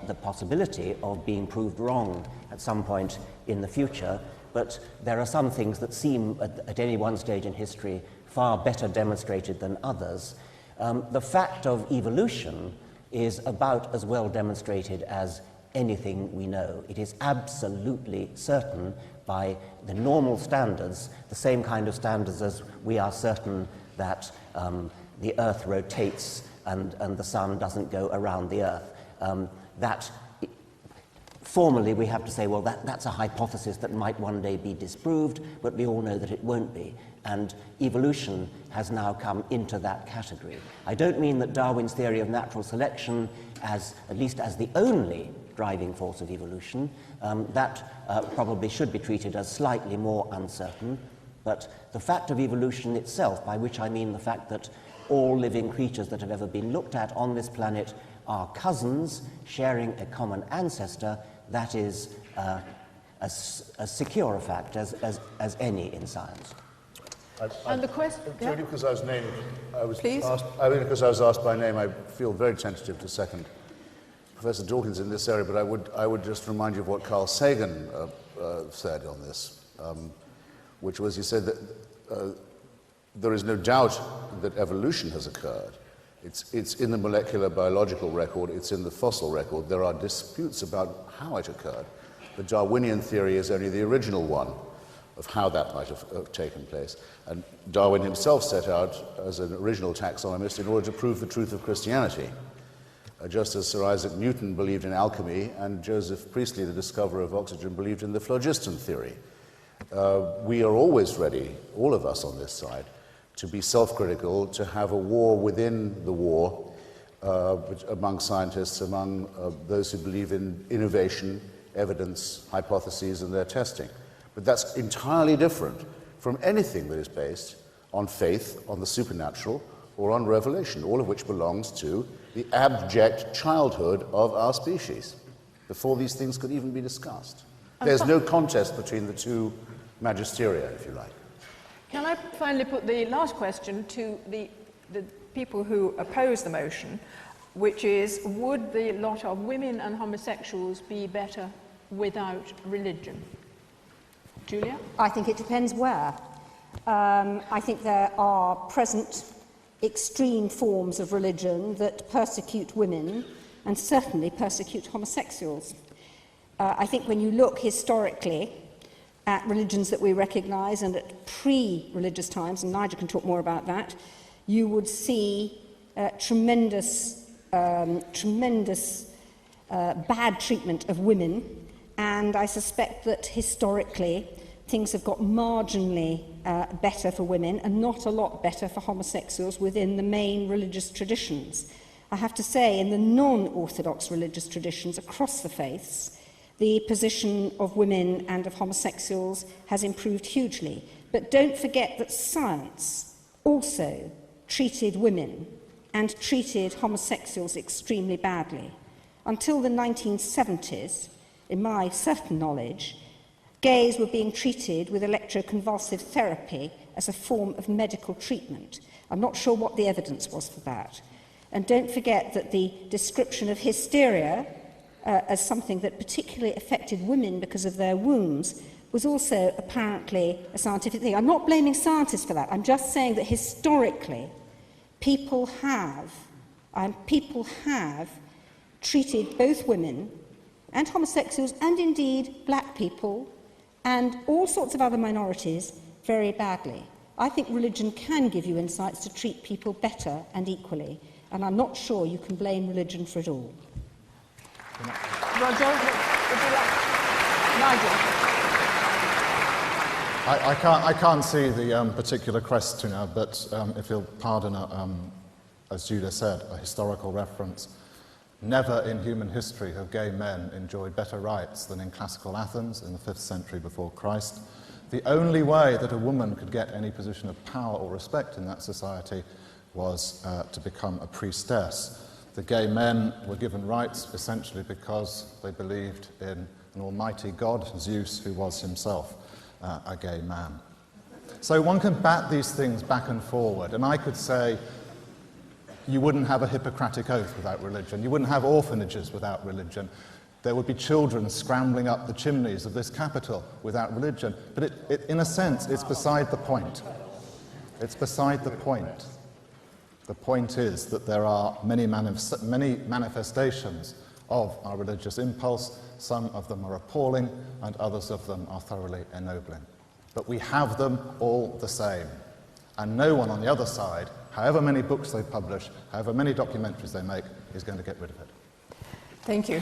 the possibility of being proved wrong at some point in the future, but there are some things that seem at any one stage in history far better demonstrated than others. The fact of evolution is about as well demonstrated as anything we know. It is absolutely certain by the normal standards, the same kind of standards as we are certain that the Earth rotates and the Sun doesn't go around the Earth. Formally, we have to say, well, that's a hypothesis that might one day be disproved, but we all know that it won't be. And evolution has now come into that category. I don't mean that Darwin's theory of natural selection, at least as the only driving force of evolution, that probably should be treated as slightly more uncertain. But the fact of evolution itself, by which I mean the fact that all living creatures that have ever been looked at on this planet are cousins sharing a common ancestor, that is as secure a fact as any in science. And the question... Only because I was named, Please? Because I was asked by name, I feel very tentative to second Professor Dawkins in this area, but I would just remind you of what Carl Sagan said on this, which was, he said that there is no doubt that evolution has occurred. It's in the molecular biological record, it's in the fossil record. There are disputes about how it occurred. The Darwinian theory is only the original one of how that might have taken place. And Darwin himself set out as an original taxonomist in order to prove the truth of Christianity. Just as Sir Isaac Newton believed in alchemy and Joseph Priestley, the discoverer of oxygen, believed in the phlogiston theory. We are always ready, all of us on this side, to be self-critical, to have a war within the war among scientists, among those who believe in innovation, evidence, hypotheses, and their testing. But that's entirely different from anything that is based on faith, on the supernatural, or on revelation, all of which belongs to the abject childhood of our species, before these things could even be discussed. There's no contest between the two magisteria, if you like. Can I finally put the last question to the people who oppose the motion, which is, would the lot of women and homosexuals be better without religion? Julia? I think it depends where. I think there are present extreme forms of religion that persecute women and certainly persecute homosexuals. I think when you look historically at religions that we recognise and at pre-religious times, and Nigel can talk more about that, you would see tremendous bad treatment of women, and I suspect that historically things have got marginally better for women and not a lot better for homosexuals within the main religious traditions. I have to say, in the non-orthodox religious traditions across the faiths, the position of women and of homosexuals has improved hugely. But don't forget that science also treated women and treated homosexuals extremely badly. Until the 1970s, in my certain knowledge, gays were being treated with electroconvulsive therapy as a form of medical treatment. I'm not sure what the evidence was for that. And don't forget that the description of hysteria as something that particularly affected women because of their wombs was also apparently a scientific thing. I'm not blaming scientists for that. I'm just saying that historically people have treated both women and homosexuals and indeed black people and all sorts of other minorities very badly. I think religion can give you insights to treat people better and equally, and I'm not sure you can blame religion for it all. Roger, would you like? Nigel. I can't see the particular questioner, but if you'll pardon, as Julia said, a historical reference. Never in human history have gay men enjoyed better rights than in classical Athens in the 5th century before Christ. The only way that a woman could get any position of power or respect in that society was to become a priestess. The gay men were given rights essentially because they believed in an almighty god, Zeus, who was himself a gay man. So one can bat these things back and forward, and I could say you wouldn't have a Hippocratic oath without religion, you wouldn't have orphanages without religion, there would be children scrambling up the chimneys of this capital without religion, but in a sense it's beside the point. It's beside the point. The point is that there are many manifestations of our religious impulse. Some of them are appalling and others of them are thoroughly ennobling. But we have them all the same. And no one on the other side, however many books they publish, however many documentaries they make, is going to get rid of it. Thank you.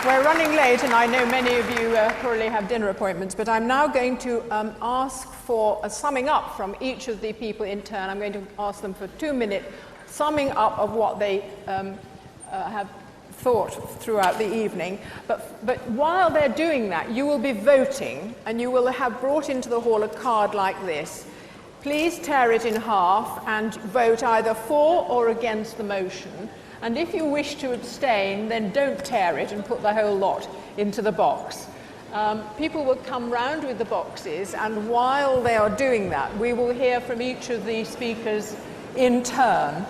We're running late, and I know many of you probably have dinner appointments, but I'm now going to ask for a summing up from each of the people in turn. I'm going to ask them for 2-minute summing up of what they have thought throughout the evening. But while they're doing that, you will be voting, and you will have brought into the hall a card like this. Please tear it in half and vote either for or against the motion. And if you wish to abstain, then don't tear it and put the whole lot into the box. People will come round with the boxes, and while they are doing that, we will hear from each of the speakers in turn.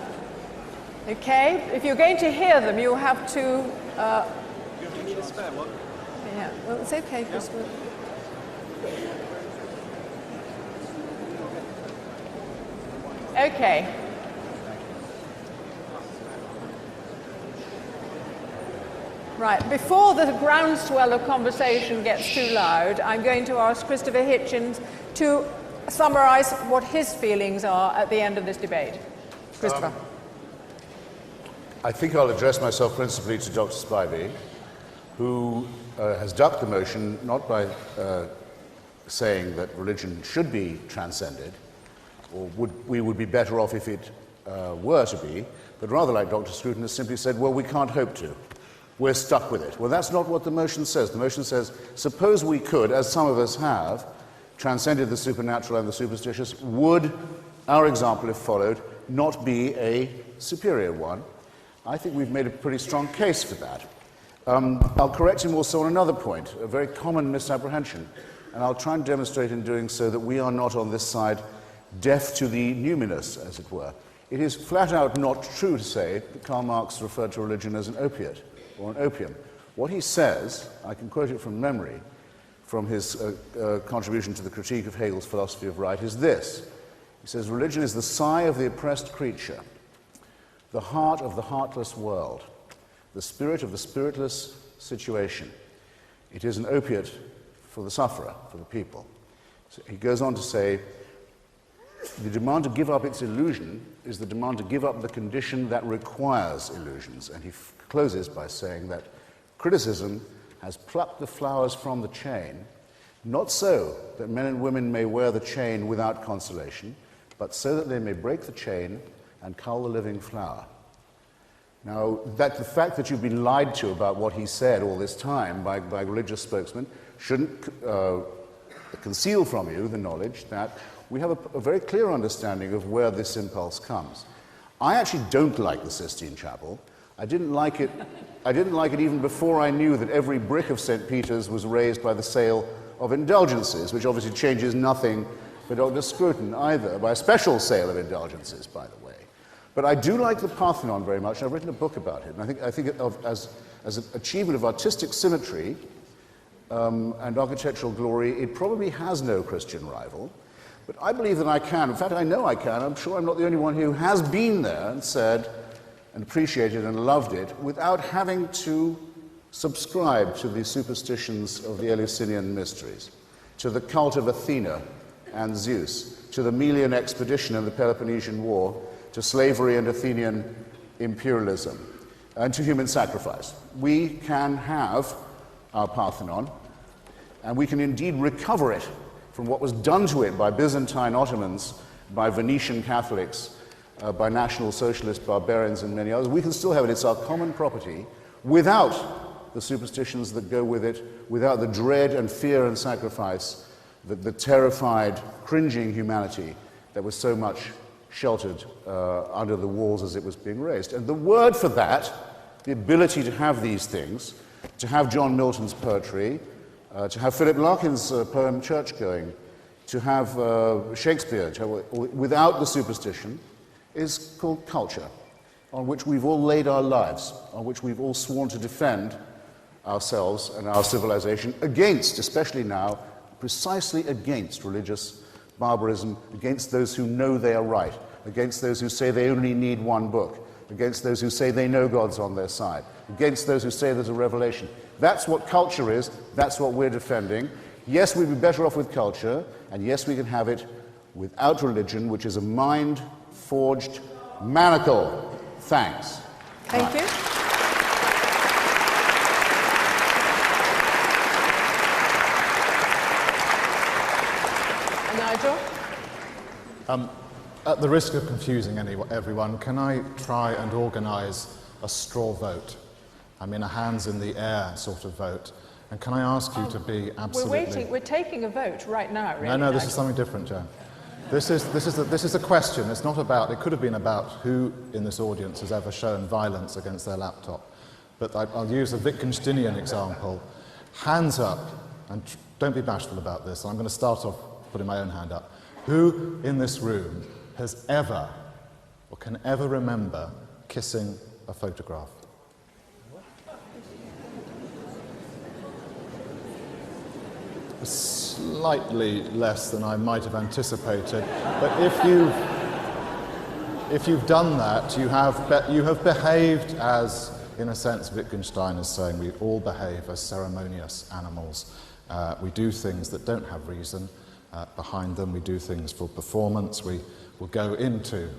Okay? If you're going to hear them, you'll have to... You need a spare one? Yeah, well, it's okay, Chris. Okay. Right, before the groundswell of conversation gets too loud, I'm going to ask Christopher Hitchens to summarise what his feelings are at the end of this debate. Christopher. I think I'll address myself principally to Dr. Spivey, who has ducked the motion not by saying that religion should be transcended, or we would be better off if it were to be, but rather, like Dr. Scruton has simply said, well, we can't hope to. We're stuck with it. Well, that's not what the motion says. The motion says, suppose we could, as some of us have, transcended the supernatural and the superstitious, would our example, if followed, not be a superior one? I think we've made a pretty strong case for that. I'll correct him also on another point, a very common misapprehension, and I'll try and demonstrate in doing so that we are not on this side deaf to the numinous, as it were. It is flat out not true to say that Karl Marx referred to religion as an opiate or an opium. What he says, I can quote it from memory, from his contribution to the critique of Hegel's philosophy of right, is this. He says, religion is the sigh of the oppressed creature, the heart of the heartless world, the spirit of the spiritless situation. It is an opiate for the sufferer, for the people. So he goes on to say, the demand to give up its illusion is the demand to give up the condition that requires illusions. And he closes by saying that criticism has plucked the flowers from the chain, not so that men and women may wear the chain without consolation, but so that they may break the chain and cull the living flower. Now, the fact that you've been lied to about what he said all this time by religious spokesmen shouldn't conceal from you the knowledge that we have a very clear understanding of where this impulse comes. I actually don't like the Sistine Chapel. I didn't like it even before I knew that every brick of St. Peter's was raised by the sale of indulgences, which obviously changes nothing for Dr. Scruton either, by a special sale of indulgences, by the way. But I do like the Parthenon very much, and I've written a book about it. And I think as an achievement of artistic symmetry and architectural glory, it probably has no Christian rival. But I believe that I can. In fact, I know I can. I'm sure I'm not the only one who has been there and said and appreciated and loved it without having to subscribe to the superstitions of the Eleusinian mysteries, to the cult of Athena and Zeus, to the Melian expedition and the Peloponnesian War, to slavery and Athenian imperialism, and to human sacrifice. We can have our Parthenon, and we can indeed recover it from what was done to it by Byzantine Ottomans, by Venetian Catholics, by National Socialist barbarians and many others. We can still have it. It's our common property without the superstitions that go with it, without the dread and fear and sacrifice, the terrified, cringing humanity that was so much sheltered under the walls as it was being raised. And the word for that, the ability to have these things, to have John Milton's poetry, to have Philip Larkin's poem Church-Going, to have Shakespeare, without the superstition, is called culture, on which we've all laid our lives, on which we've all sworn to defend ourselves and our civilization against, especially now, precisely against religious barbarism, against those who know they are right, against those who say they only need one book, against those who say they know God's on their side, against those who say there's a revelation. That's what culture is. That's what we're defending. Yes, we'd be better off with culture, and yes, we can have it without religion, which is a mind-forged manacle. Thanks. Thank you. Nigel? At the risk of confusing everyone, can I try and organise a straw vote? I mean, a hands in the air sort of vote. And can I ask you to be absolutely... We're taking a vote right now, really. No, this is something different, Joan. This is a question. It's not about... It could have been about who in this audience has ever shown violence against their laptop. But I'll use a Wittgensteinian example. Hands up, and don't be bashful about this. I'm going to start off putting my own hand up. Who in this room has ever, or can ever remember, kissing a photograph? Slightly less than I might have anticipated, but if you've done that, you have behaved as, in a sense, Wittgenstein is saying we all behave as ceremonious animals. We do things that don't have reason behind them. We do things for performance. We will go into,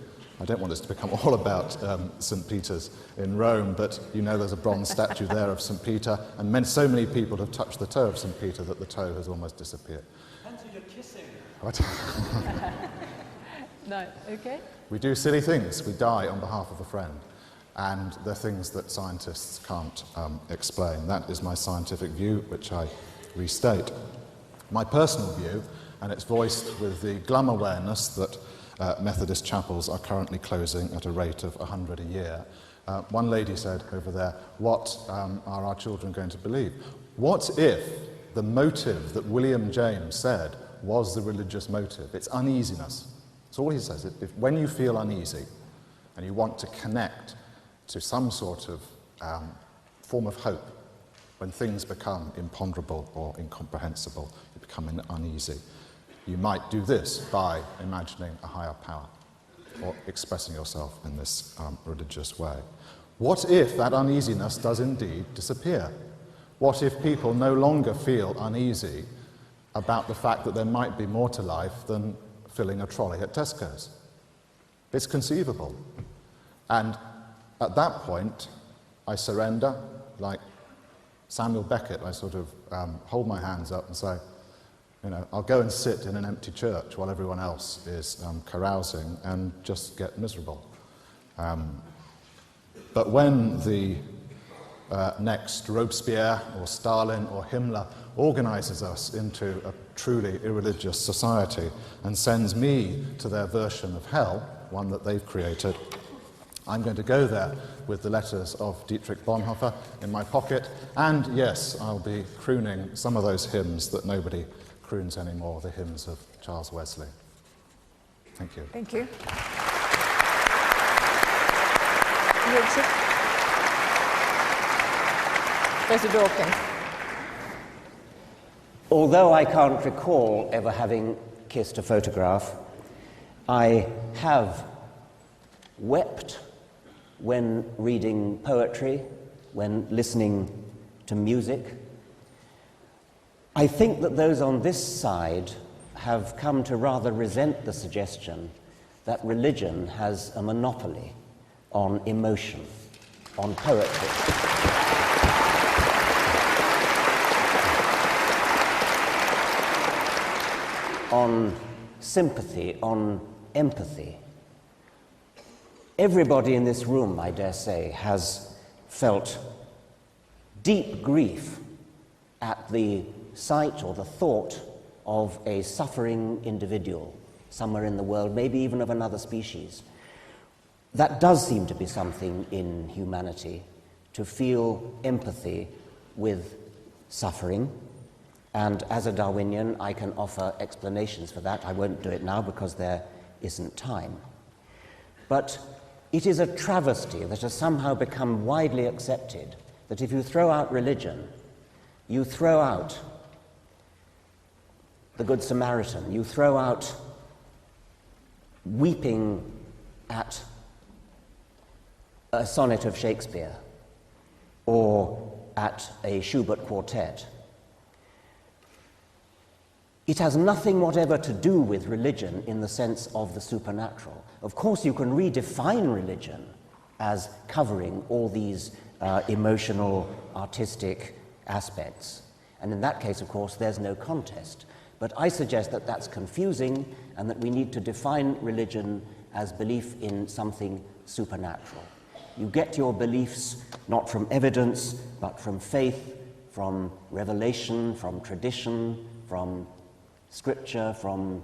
I don't want this to become all about St. Peter's in Rome, but you know there's a bronze statue there of St. Peter, and so many people have touched the toe of St. Peter that the toe has almost disappeared. Until you're kissing. What? No, okay. We do silly things. We die on behalf of a friend, and they're things that scientists can't explain. That is my scientific view, which I restate. My personal view, and it's voiced with the glum awareness that Methodist chapels are currently closing at a rate of 100 a year. One lady said over there, what are our children going to believe? What if the motive that William James said was the religious motive? It's uneasiness. That's all he says. When you feel uneasy and you want to connect to some sort of form of hope, when things become imponderable or incomprehensible, you become uneasy. You might do this by imagining a higher power or expressing yourself in this religious way. What if that uneasiness does indeed disappear? What if people no longer feel uneasy about the fact that there might be more to life than filling a trolley at Tesco's. It's conceivable. And at that point, I surrender, like Samuel Beckett. I sort of hold my hands up and say, you know, I'll go and sit in an empty church while everyone else is carousing and just get miserable. But when the next Robespierre or Stalin or Himmler organizes us into a truly irreligious society and sends me to their version of hell, one that they've created, I'm going to go there with the letters of Dietrich Bonhoeffer in my pocket, and yes, I'll be crooning some of those hymns that nobody croons anymore, the hymns of Charles Wesley. Thank you. Thank you. Richard? Professor Dawkins. Although I can't recall ever having kissed a photograph, I have wept when reading poetry, when listening to music. I think that those on this side have come to rather resent the suggestion that religion has a monopoly on emotion, on poetry. On sympathy, on empathy. Everybody in this room, I dare say, has felt deep grief at the sight or the thought of a suffering individual somewhere in the world, maybe even of another species. That does seem to be something in humanity, to feel empathy with suffering. And as a Darwinian, I can offer explanations for that. I won't do it now because there isn't time. But it is a travesty that has somehow become widely accepted that if you throw out religion, you throw out the Good Samaritan, you throw out weeping at a sonnet of Shakespeare or at a Schubert quartet. It has nothing whatever to do with religion in the sense of the supernatural. Of course, you can redefine religion as covering all these emotional, artistic aspects. And in that case, of course, there's no contest. But I suggest that that's confusing and that we need to define religion as belief in something supernatural. You get your beliefs not from evidence, but from faith, from revelation, from tradition, from scripture, from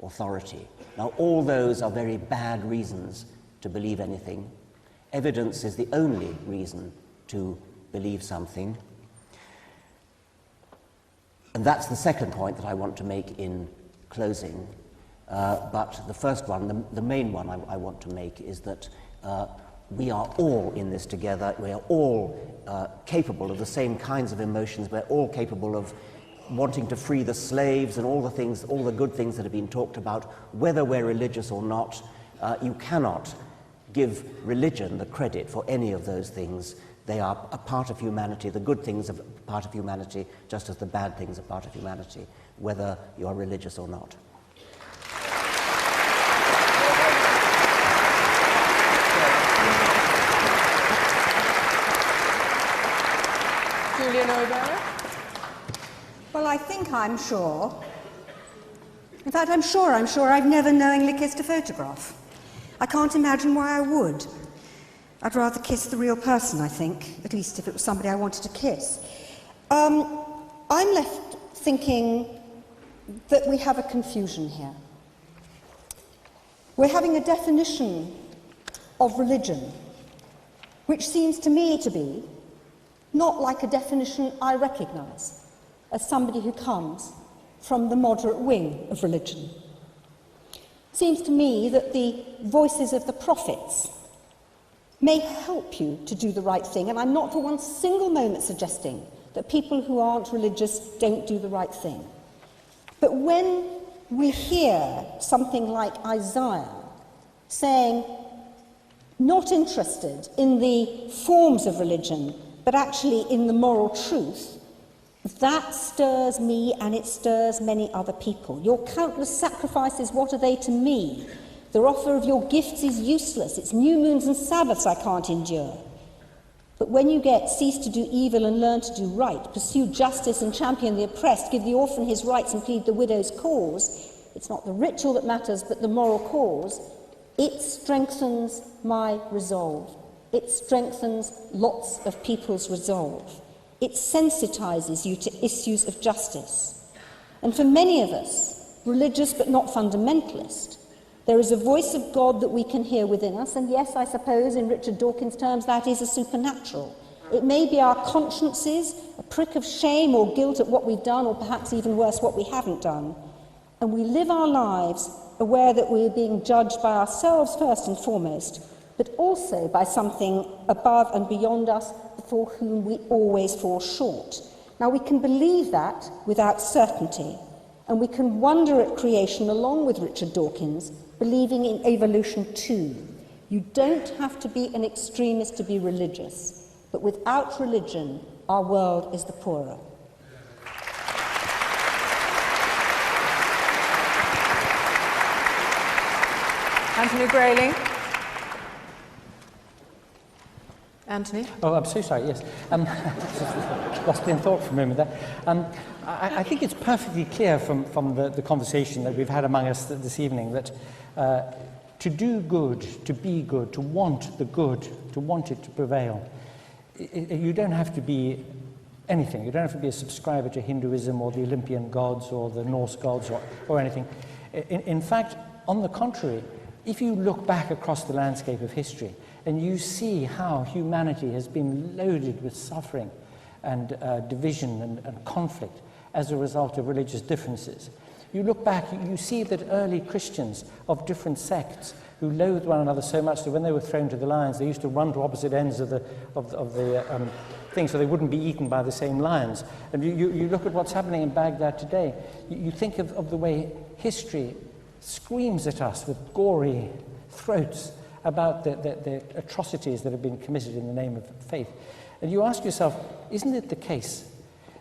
authority. Now, all those are very bad reasons to believe anything. Evidence is the only reason to believe something. And that's the second point that I want to make in closing. But the first one, the main one I want to make is that we are all in this together. We are all capable of the same kinds of emotions. We're all capable of wanting to free the slaves and all the things, all the good things that have been talked about, whether we're religious or not. You cannot give religion the credit for any of those things. They are a part of humanity. The good things are part of humanity, just as the bad things are part of humanity, whether you are religious or not. Julia Neuberger? Well, I think I'm sure. In fact, I'm sure I've never knowingly kissed a photograph. I can't imagine why I would. I'd rather kiss the real person, I think, at least if it was somebody I wanted to kiss. I'm left thinking that we have a confusion here. We're having a definition of religion, which seems to me to be not like a definition I recognise as somebody who comes from the moderate wing of religion. It seems to me that the voices of the prophets may help you to do the right thing, and I'm not for one single moment suggesting that people who aren't religious don't do the right thing. But when we hear something like Isaiah saying, not interested in the forms of religion, but actually in the moral truth, That stirs me and it stirs many other people. Your countless sacrifices, what are they to me? The offer of your gifts is useless. It's new moons and Sabbaths I can't endure. But when you get cease to do evil and learn to do right, pursue justice and champion the oppressed, give the orphan his rights and plead the widow's cause, it's not the ritual that matters, but the moral cause. It strengthens my resolve. It strengthens lots of people's resolve. It sensitizes you to issues of justice. And for many of us, religious but not fundamentalist, there is a voice of God that we can hear within us, and yes, I suppose in Richard Dawkins' terms, that is a supernatural. It may be our consciences, a prick of shame or guilt at what we've done, or perhaps even worse, what we haven't done. And we live our lives aware that we are being judged by ourselves first and foremost, but also by something above and beyond us for whom we always fall short. Now, we can believe that without certainty, and we can wonder at creation along with Richard Dawkins, believing in evolution too. You don't have to be an extremist to be religious, but without religion, our world is the poorer. Anthony Grayling. Anthony? Oh, I'm so sorry, yes. Lost in thought for a moment there. I think it's perfectly clear from the conversation that we've had among us this evening that to do good, to be good, to want the good, to want it to prevail, you don't have to be anything. You don't have to be a subscriber to Hinduism or the Olympian gods or the Norse gods or anything. In fact, on the contrary, if you look back across the landscape of history and you see how humanity has been loaded with suffering and division and conflict as a result of religious differences, you look back, you see that early Christians of different sects who loathed one another so much that when they were thrown to the lions, they used to run to opposite ends of the thing so they wouldn't be eaten by the same lions. And you look at what's happening in Baghdad today, you think of the way history screams at us with gory throats about the atrocities that have been committed in the name of faith. And you ask yourself, isn't it the case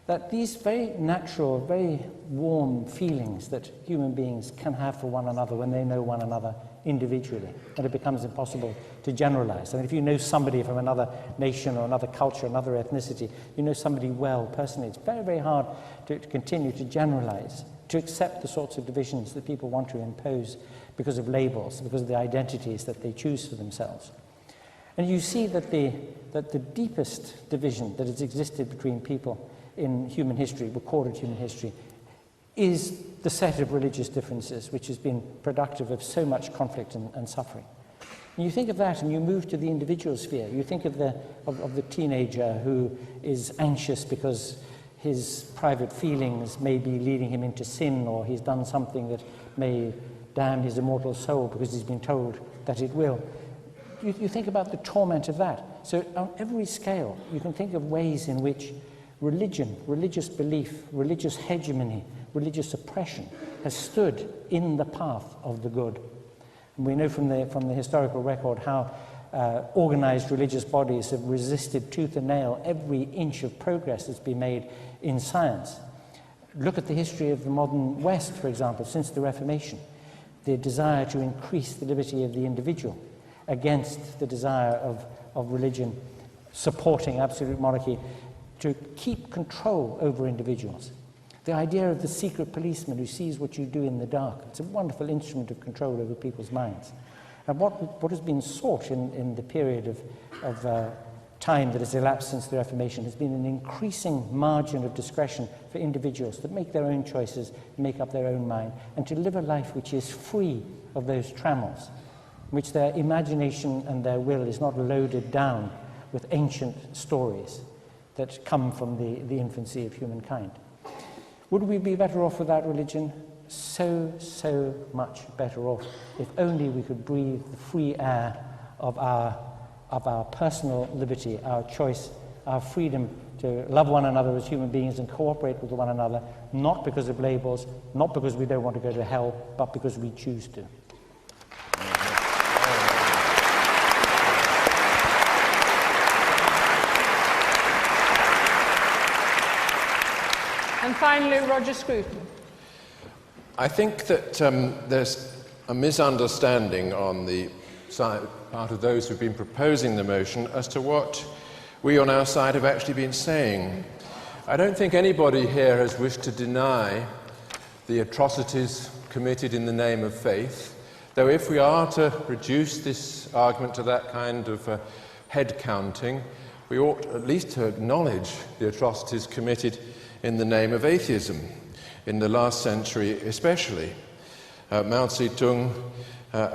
that these very natural, very warm feelings that human beings can have for one another when they know one another individually, and it becomes impossible to generalize? I mean, if you know somebody from another nation or another culture, another ethnicity, you know somebody well personally, it's very, very hard to continue to generalize, to accept the sorts of divisions that people want to impose because of labels, because of the identities that they choose for themselves. And you see that the deepest division that has existed between people in human history, recorded human history, is the set of religious differences which has been productive of so much conflict and suffering. And you think of that and you move to the individual sphere. You think of the teenager who is anxious because his private feelings may be leading him into sin, or he's done something that may damn his immortal soul because he's been told that it will. You think about the torment of that. So on every scale, you can think of ways in which religion, religious belief, religious hegemony, religious oppression has stood in the path of the good. And we know from the historical record how organized religious bodies have resisted tooth and nail every inch of progress that's been made in science. Look at the history of the modern West, for example, since the Reformation. The desire to increase the liberty of the individual against the desire of religion supporting absolute monarchy to keep control over individuals. The idea of the secret policeman who sees what you do in the dark, it's a wonderful instrument of control over people's minds. And what has been sought in the period of time that has elapsed since the Reformation has been an increasing margin of discretion for individuals to make their own choices, make up their own mind, and to live a life which is free of those trammels, in which their imagination and their will is not loaded down with ancient stories that come from the infancy of humankind. Would we be better off without religion? So much better off if only we could breathe the free air of our personal liberty, our choice, our freedom to love one another as human beings and cooperate with one another, not because of labels, not because we don't want to go to hell, but because we choose to. finally, Roger Scruton. I think that there's a misunderstanding on the part of those who've been proposing the motion as to what we on our side have actually been saying. I don't think anybody here has wished to deny the atrocities committed in the name of faith, though if we are to reduce this argument to that kind of head counting, we ought at least to acknowledge the atrocities committed in the name of atheism, in the last century especially. Mao Zedong,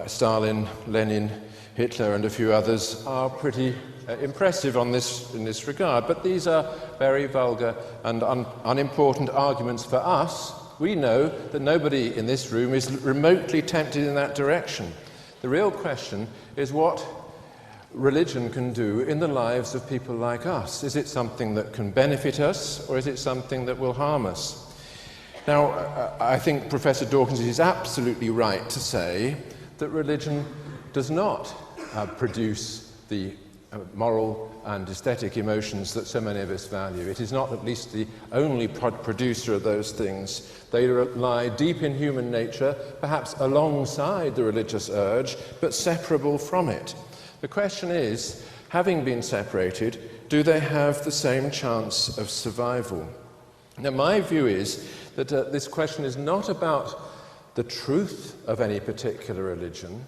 Stalin, Lenin, Hitler and a few others are pretty impressive in this regard, but these are very vulgar and unimportant arguments for us. We know that nobody in this room is remotely tempted in that direction. The real question is what religion can do in the lives of people like us. Is it something that can benefit us, or is it something that will harm us? Now, I think Professor Dawkins is absolutely right to say that religion does not produce the moral and aesthetic emotions that so many of us value. It is not at least the only producer of those things. They lie deep in human nature, perhaps alongside the religious urge, but separable from it. The question is, having been separated, do they have the same chance of survival? Now, my view is that this question is not about the truth of any particular religion,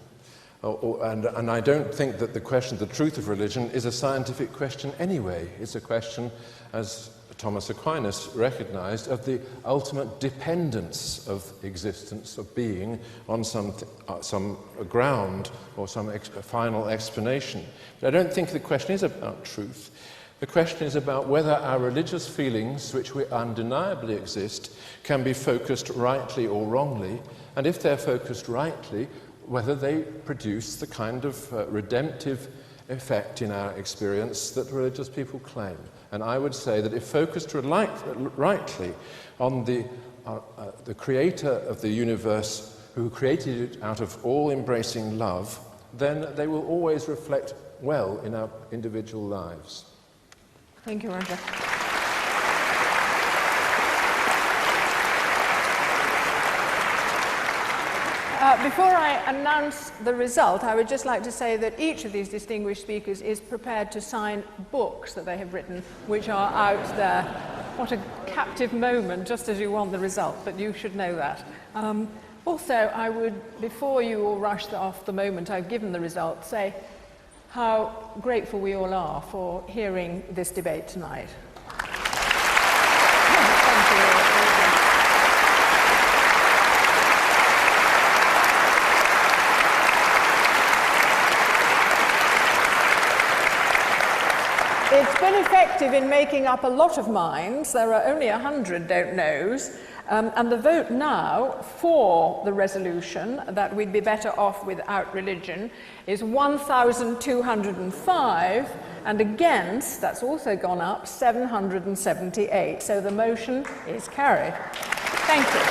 and I don't think that the question of the truth of religion is a scientific question anyway. It's a question, as Thomas Aquinas recognized, of the ultimate dependence of existence, of being, on some ground or some final explanation. But I don't think the question is about truth. The question is about whether our religious feelings, which undeniably exist, can be focused rightly or wrongly, and if they're focused rightly, whether they produce the kind of redemptive effect in our experience that religious people claim. And I would say that if focused rightly on the creator of the universe who created it out of all-embracing love, then they will always reflect well in our individual lives. Thank you, Roger. Before I announce the result, I would just like to say that each of these distinguished speakers is prepared to sign books that they have written, which are out there. What a captive moment, just as you want the result, but you should know that. Also, I would, before you all rush off the moment I've given the result, say how grateful we all are for hearing this debate tonight. Thank you. It's been effective in making up a lot of minds. There are only 100 don't knows. And the vote now for the resolution that we'd be better off without religion is 1,205, and against, that's also gone up, 778. So the motion is carried. Thank you.